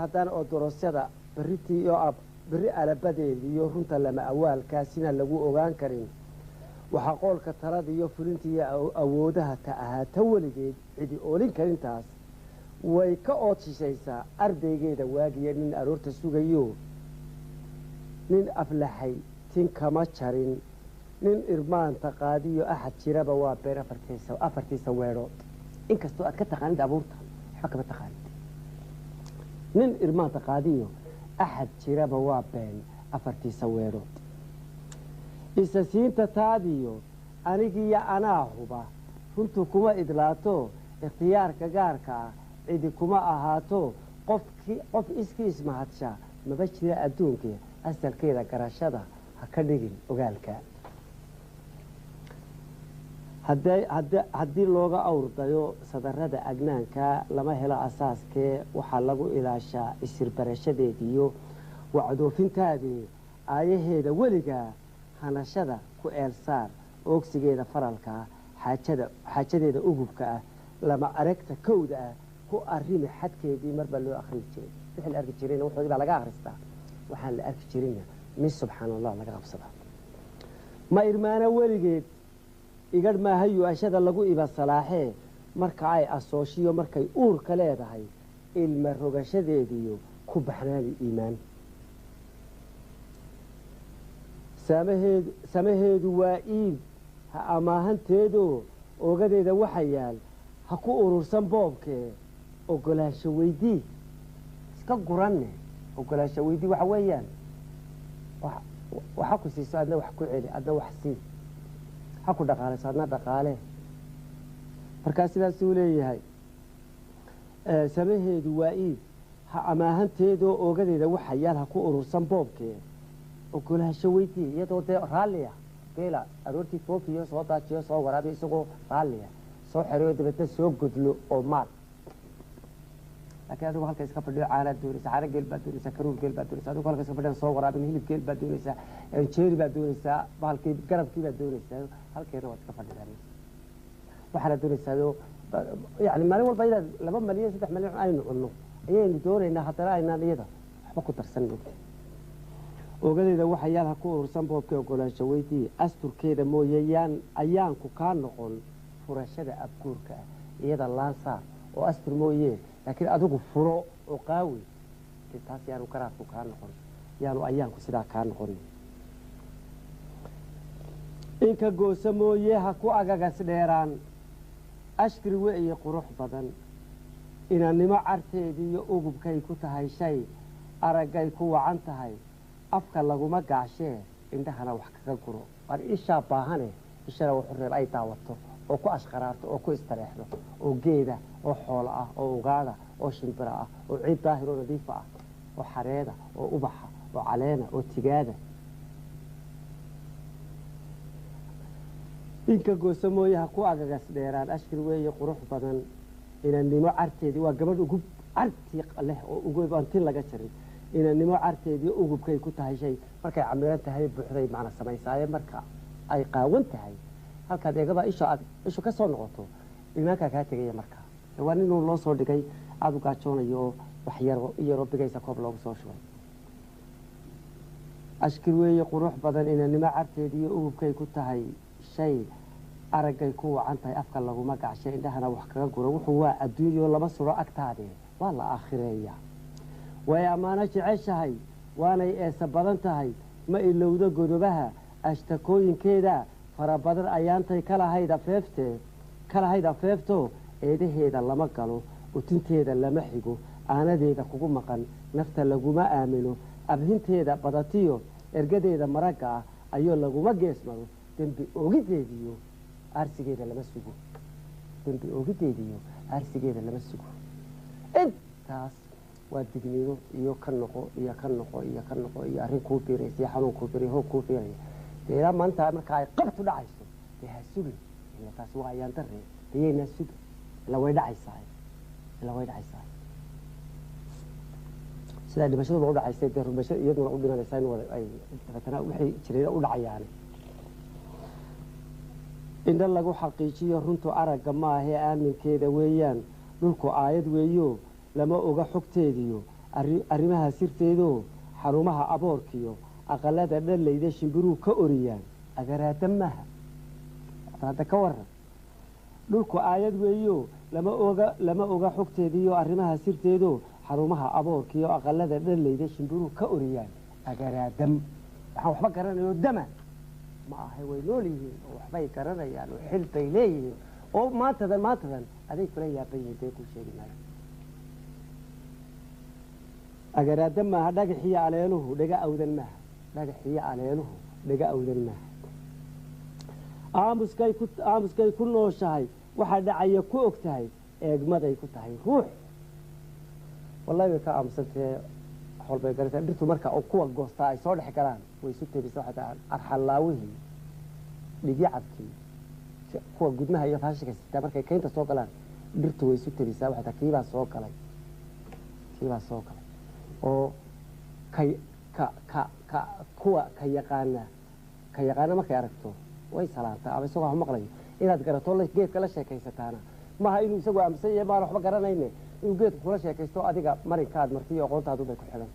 haddaan oo dorosyada berri alabadeeda iyo runta lama awaalkaasina lagu ogaan karin waxaa qoolka talada iyo fulinta iyo awoodaha ta ahaata weligeed cidi oolin karintaas way ka ood shishaysaa ardaygeeda waagiya nin aroorta sugayo nin aflaxay tin kama jarin nin irmaanta qaadiyo axad jiraba waa been afartiisa weedhood inkastoo aad ka taqaanid abuurta waxba kama taqaanid nin irmaanta qaadiyo axad jiraba waa been afartiisa weedhood isa siinta taadiyo anigiyo anaa huba runtu kuma idlaato ikhtiyaarka gaarka ah cidi kuma ahaato qof iskiis mahadsha maba jira adduunka asalkeeda garashada ha ka dhigin ogaalka haddii looga awrdayo sadarada agnaanka lama helo asaaskee waxaa lagu ilaashaa isirbarashadeediyo wacdoofintaadii aayaheeda weligaa hanashada ku eelsaar oogsigeeda faralkaa xaajadeeda ugubka ah lama aragta kowda ah ku arrimi xadkeedii marbaa loo akrin jiray wixii la arki jirayna wuxoodii baa laga akhristaa waxaan la arki jirinna min subxaana allah laga qabsadaa ma irmaano weligeed igadh maahayu ashada lagu iba salaaxee marka ay asooshiyo markay uurka leedahay ilma rogashadeediyo ku baxnaani iimaan samaheedu waa iib ha amaahanteedoo oogadeeda waxa yaal ha ku urursan boobkee ogolaansho weydii iska guranne ogolaansho weydii waxa weeyaan waxa ku siiso adna wax ku celi adna wax sii ha ku dhaqaalayso adna dhaqaale markaa sidaasuu leeyahay samaheedu waa iib ha amaahanteedoo oogadeeda waxa yaal ha ku urursan boobkee ogolaansho weydii iyadoo dee raalliya geela aroortii foofiyo soo daajiyo soo waraabiyo isagoo raalliya soo xereyo dabeetna soo godlo oo maal laakiin adigu halka iska fadhiyo caanaad doonaysa caano geel baad doonaysaa karuur geel baad doonaysaa adigu halka iska fadhiyan soo waraabin hilib geel baad doonaysaa jeeri baad doonaysaa bahalkii garabkii baad doonaysaa halkeena waad iska fadhidaan waxaana doonaysaa yani maalin walba inaad 2 malyan 3 malyan aynu cunno ayaynu doonaynaa haddana aynaan iyada waxba ku darsan mogta ogadeeda waxa yaal ha ku urursan boobkii ogolaansho weydii asturkeeda mooye ayaanku kaa noqon furashada abguurka ah iyada laansaar oo astur mooye laakiin adigu furo oo qaawi taas yaanu garaadku kaa noqon yaanu ayaanku sidaa kaa noqon inka goosa mooye ha ku agagas dheeraan ashkri weeye qurux badan inannimo carteedii iyo ugubkay ku tahay shay araggay ku wacan tahay afka laguma gaashee indhahana wax kaga guro war ishaa baahane ishana wuxuu reeb ay daawato oo ku ashqaraarto oo ku istareexdo oo geeda oo xoolo ah oo ugaadha oo shimbira ah oo ciid daahir oo nadiifa ah oo xareeda oo ubaxa oo caleena oo tigaada inka goosa mooye ha ku agagas dheeraan ashkir weeye qurux badan inannimo carteedii waa gabadh ugub cartii leh oo ugubantin laga jaray inannimo carteedii ugubkay ku tahay shay markay camiran tahay buuxday macna samaysaaye marka ay qaawan tahay halkaad eegaba ishu ka soo noqoto imaankaa kaa tegaya markaa waa ninuu loo soo dhigay aada u gaajoonayo oo wax yaroo bigaysa koob loogu soo shubay ashkir weeye qurux badan inannimo carteedii ugubkay ku tahay shay araggay ku wacan tahay afka laguma gacshay indhahana wax kaga guro wuxuu waa adduunyo lama suro agtaadee waa la aakhireeyaa way ammaano jeceshahay waanay eesa badan tahay ma ilowdo godobaha ashtakooyinkeeda fara badan ayaantay kalahayd afeefto eedaheeda lama galo utinteeda lama xigo aanadeeda kugu maqan nafta laguma aamino abhinteeda badatiyo ergadeeda maragga ah ayoo laguma geesmado dembi oogideediyo aarsigeeda lama sugo intaas digniino iyo ka noqo iyo ka noqo iyo ka noqo iyo arrin kuu biiraysa iyo xanuun kuu biiray hoog kuu biiraya dee ilaa maanta marka ay qabtu dhacayso dee ha sugin ila taasi waa ayaan darre deeyaynaa suga ila way dhacaysaa sidaa dhimashadooda u dhacaysay dee rumasho iyaduna u dhimanaysaa in ay dabeetana waxay jireen u dhacayaane indha lagu xaqiijiyo runtu aragga maahee aaminkeeda weeyaan dhulku aayad weeyo lama oga xogteediyo arrimaha sirteedoo xarumaha aboorkiyo aqalada dhallayda shimbiruu ka oriyaan agaraada maaha hadda ka waran dhulku aayad weeyo lama oga xogteediyo arrimaha sirteedoo xarumaha aboorkiyo aqalada dhallayda shimbiruu ka oriyaan agaraadam waxaan waxba garanayo dama ma ahay way nool yihiin oo waxbay garanayaan oo xil bay leeyihiin oo maantadan aday kula yaaban yihiin dee ku sheegi maayo agaraada maaha dhagaxiyo aleeluhu dhaga awdan maaha dhagaxiyo aleeluhu dhaga awdan maaha aamuskay ku nooshahay waxaa dhacaya ku og tahay eegmaday ku tahay ruux wallahi way ka aamusantee xolbay garata dhirtu marka oo kuwa goostaa ay soo dhex galaan way isu teebisa waxay tahay arxalaawihii dhigyacabkii kuwa gudmaha iyo faashika sitaa markay kaynta soo galaan dhirtu way isu tebisaa waxay tahay kiibaa soo galay oo kuwa ka yaqaana markay aragto way salaantaa ama isagoo ha maqlayo inaad garato geedka la sheekaysataana maaha inuu isagoo aaminsan yahay baan waxba garanayne inuu geedka kula sheekaysto adiga marinkaad marti iyo aqoontaadu bay ku xidhan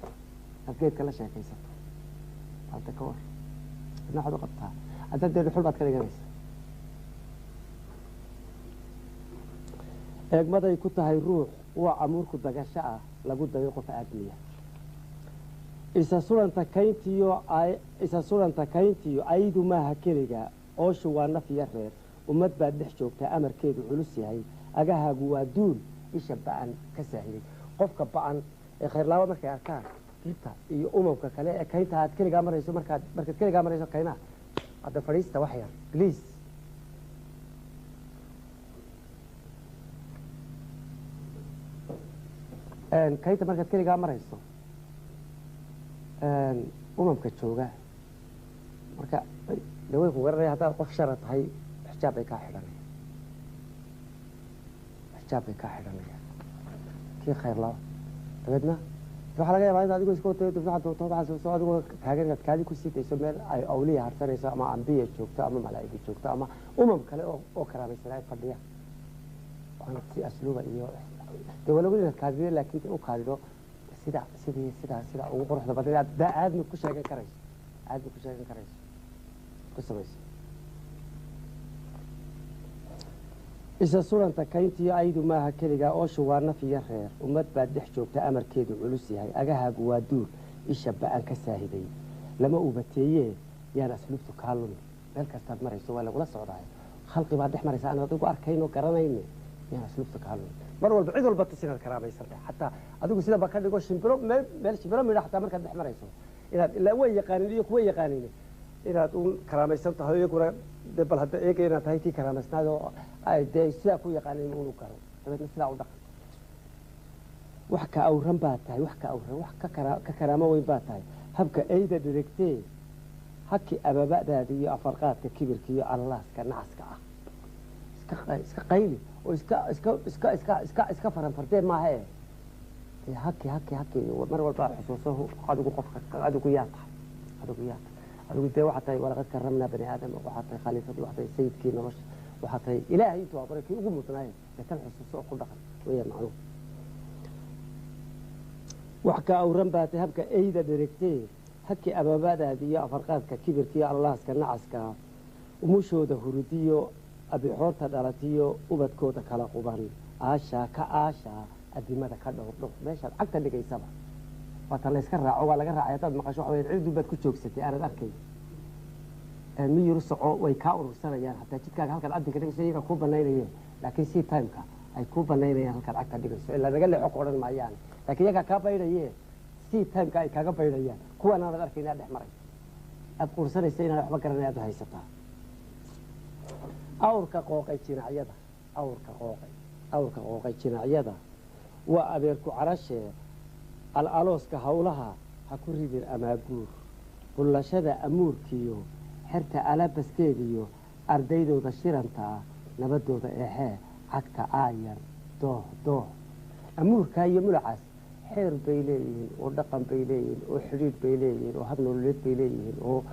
aad geedka la sheekaysato hadda ka war waxaad u qabtaa haddaad dee dhuxul baad ka dhiganaysa eegmaday ku tahay ruux waa camuurku dagasho ah lagu dayo qof aadmiya isa suranta kayntiyo aydu maaha keliga ooshu waa naf iyo reer ummad baad dhex joogtaa amarkeedu culus yahay agahaagu waa duul isha ba'an ka saahiday qofka ba'an ee khayrlaabo markay arkaan dhibta iyo umamka kale ee kaynta aad keligaa marayso markaad keligaa marayso kaynaha hadda fadhiista wax yar please kaynta markaad keligaa marayso umamka jooga marka dawey ku garanaya haddaad qof shara tahay xijaab bay kaa xidhanayaan kii khayr laba dabeedna waxaa laga yaabaa in adigoo iska watay soo adigoo taagan inaad kaadi ku siitayso meel ay awliya harsanayso ama ambiya joogto ama malaa'igi joogto ama umam kale oo karaamaysan ay fadhiyaan waana si asluuba iyo dee walagu inaad kaadido laakiin u kaadido sida ugu quruxda badan aadmi ku sheegan karayso ku samayso isa suranta kayntiyo aydu maaha keligaa ooshu waa naf iyo reer ummad baad dhex joogta amarkeedu culus yahay agahaagu waa duur isha ba'an ka saahiday lama ubateeyee yaan asluubtu kaa lumi meel kastaad marayso waa lagula socdaayo khalqi baad dhex maraysa aan adigu arkayno garanayne yaan asluubtu kaa lumi mar walba cid walba tus inaad karaamaysan xataa adigu sidaba ka dhigo shimbiro meel shimbiro midha xataa markaad dhex marayso inaad ilaa way yaqaanin iyo kuwa yaqaanin inaad u karaamaysan tahay iyaguna dee bal hadda eega inaad tahay kii karaamaysnaadoo dee sidaa ku yaqaanin unu garo dabeedna sidaa u dhaqan wax ka awran baa tahay wax ka karaamo weyn baa tahay habka eyda dhiregtee haki ababa'daada iyo afarqaadka kibirka iyo allaaska nacaska ah iska qayli oo iska faranfardee maaha e haki mar walba xusuuso adigu yaa tahay adigu dee waxaa tahay walaqad karamnaa bani aadam waxaa tahay khaliifadii waxaa tahay sayidkii nolosha waxaa tahay ilaahay intuu abuuray kii ugu mudnaaye ee tan xusuuso oo ku dhaqan weeyaan macnuhu wax ka awran baa tahay habka eyda dheregtee haki ababadaada iyo afarqaadka kibirka iyo allaaska nacaska umushooda hurudiyo abixoorta dhalatiyo ubadkooda kala quban aashaa adimada ka dhowrdhow meeshaad cagta dhigaysaba waata layska raaco waa laga raacay haddaad maqasho waxa weya cidduu baad ku joogsatay aanad arkay miyuru soco way kaa urursanayaan hataa jidkaaga halkaad cabdi ka dhigayso iyaga kuu banaynayeen laakiin si timeka ay kuu banaynayaan halkaad cagta dhigayso ilaa naga leexo ku odhan maayaan laakiin iyagaa kaa baydhaye si timeka ay kaaga baydhayaan kuwan aanad arkay inaad dhex maray aad ursanaysa inaad waxba garanay aad haysataa awrka qooqay jinacyada waa abeerku carashee alooska hawlaha ha ku ridin amaaguur bullashada amuurkiiyo xerta alabaskeediyo ardaydooda shiranta ah nabadooda eexee cagta aayar dooh dooh amuurkaa iyo mulacaas xeer bay leeyihiin oo dhaqan bay leeyihiin oo xidhiidh bay leeyihiin oo hab nololeed bay leeyihiin oo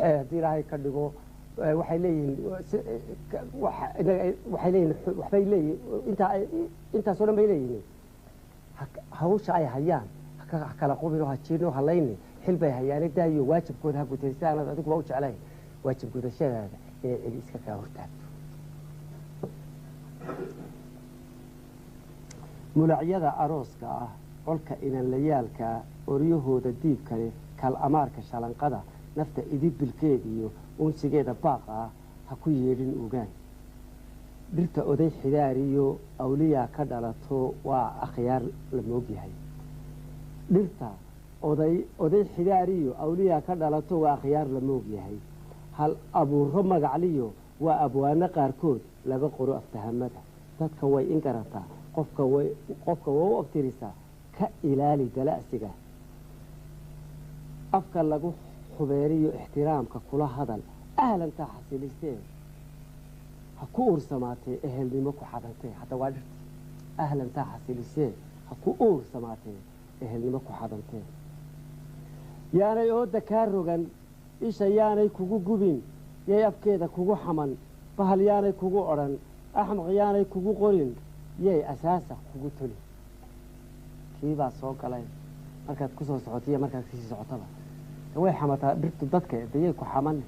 haddii ilaahay ka dhigo waxay leeyihiin waxay leeyihiin waxbay leeyihiin intaasoo dhan bay leeyihiin hawsha ay hayaan ha kala qubin oo ha jiirno halayni xil bay hayaane daayo waajibkooda ha gutay si aanad adiguba u jeclayn waajib gudashadaada inay celi iska kaa hortaagto mulacyada arooska ah colka inanlayaalka oryahooda diibka leh kal amaarka shalanqada nafta idibilkeediyo unsigeeda baaqa ah ha ku yeedhin ogaan dhirta oday xidaariyo awliyaa ka dhalato waa akhyaar la moogyahay dhirta oday xidaariyo awliyaa ka dhalato waa akhyaar la moogyahay hal abuuro magacliyo waa abwaano qaarkood laga qoro aftahamada dadka way in garataa qofka way u abtirisaa ka ilaali dala'siga afka lagu xubeeriyo ixtiraamka kula hadal ahlantaa xasilisee ha ku uursamaatee ehelnimo ku xadantee hadda waa dhirta ahlantaa xasilisee ha ku uursamaatee ehelnimo ku xadantee yaanay ooda kaa rogan isha yaanay kugu gubin yay afkeeda kugu xaman bahal yaanay kugu odhan axmaq yaanay kugu qorin yay asaasa kugu toli kiibaa soo galay markaad ku soo socotiiyo markaad kasii socotaba way xamataa dhirtu dadka de yay ku xaman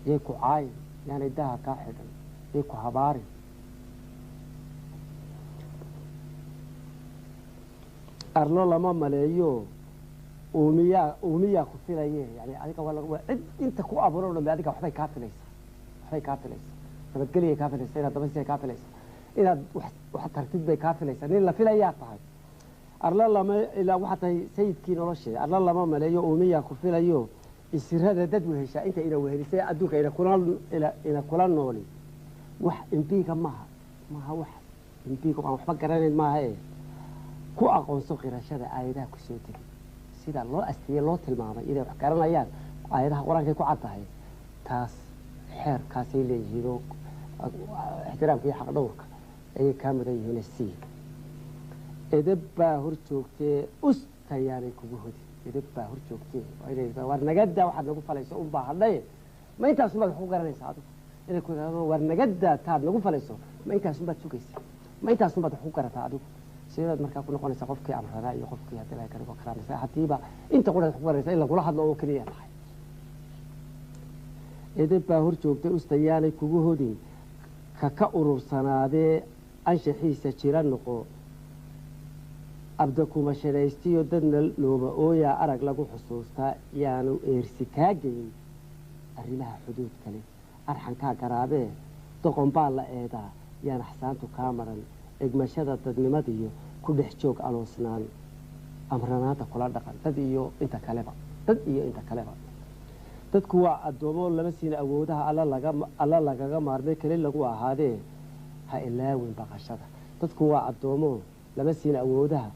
yay ku caayin yaanay daha kaa xidhan yay ku habaarin arlo lama maleeyo uumiyaa ku filaye yani adiga cid inta ku abuuro dhambe adiga waxbay kaa filaysaa nabadgeliyay kaa filaysaa inaad dabasiay kaa filaysaa inaad wax tartid bay kaa filaysaa nin la filayaa tahay arlo lama ilaa waxaa tahay sayidkii nolosheeda arlo lama maleeyo uumiyaa ku filayo isirada dad weheshaa inta ina wehelisay adduunka ina kula nooli wax imbiiga maaha wax imbiiga aan waxba garanayn maaha ee ku aqoonso qirashada aayadaha ku soo degay sida loo astiye loo tilmaamay inay wax garanayaan aayadaha qur-aankay ku cad tahay taas xeerkaasay leeyihiin oo ixtiraamka iyo xaq dhowrka ayay kaa mudan yihiin sii edeb baa hor joogtee ustayaanay kugu hodin edeb baa hor joogtee war nagadaa waxaad nagu falayso unbaa hadhaye ma intaasumaad wax ku garanaysaa adigu inay ku yidhahdo war nagadaa taad nagu falayso ma intaasunbaad sugaysaa ma intaasunbaad wax ku garataa adigu sidaad markaa ku noqonaysaa qofkii amradaa iyo qofkii haddii laga karigo karaamasa hadiiba inta quraad wax ku garanaysaa in lagula hadlo oo keliya tahay edeb baa hor joogtay ustayaanay kugu hodin ka urursanaadee anshaxiisa jira noqo abdakuma shadaystiyo dadna looba ooyaa arag lagu xusuustaa yaanu eersi kaa geyin arrimaha xuduud kale arxankaa garaabee doqon baa la eedaa yaan axsaantu kaa maran egmashada dadnimadiyo ku dhex joog aloosnaan amranaanta kula dhaqan dad iyo inta kaleba dadku waa addoomo lama siina awoodaha alla lagaga maarmay keli lagu ahaadee ha ilaawin baqashada dadku waa addoomo lama siina awoodaha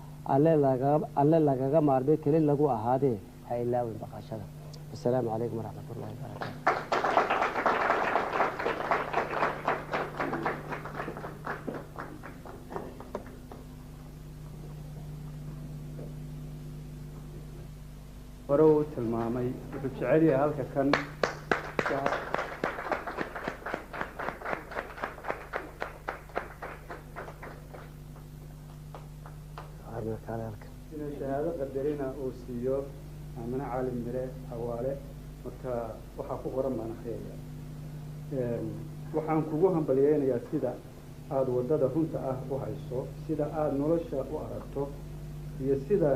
alle lagaga maarmay keli lagu ahaadee ha ilaawin baqashada wasalaamu calaykum waraxmat ullahi wabarakaatu hore uu tilmaamay wuxuu jecel yahay halka kan inuu shahaado qadarina uu siiyo amana caalim mire hawaale marka waxaa ku qoran baan akhriyaya waxaan kugu hambalyeynayaa sida aada waddada runta ah u hayso sida aada nolosha u aragto iyo sida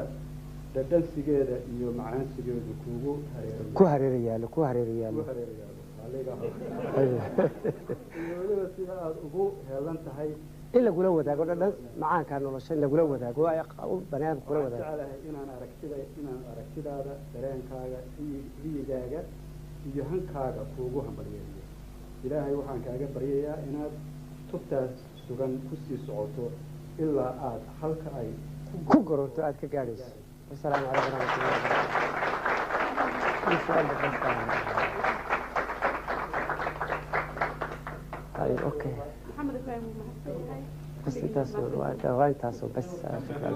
dhadhansigeeda iyo macaansigeedu ku hareerayaalo weliba sida aada ugu heelan tahay in lagula wadaago dhadhan macaankaa nolosha in lagula wadaago baniaadam kula wadaago jecelahay inaan aragtidaada dareenkaaga riyigaaga iyo hankaaga kuugu hambalyeeyo ilaahay waxaan kaaga baryayaa inaad tubtaas sugan kusii socoto ilaa aada halka ay ku goronto aada ka gaadhayso والسلام عليكم ورحمة الله وبركاته. سؤال بس. طيب اوكي. محمد ابراهيم بس انت وين تاسو بس شكرا.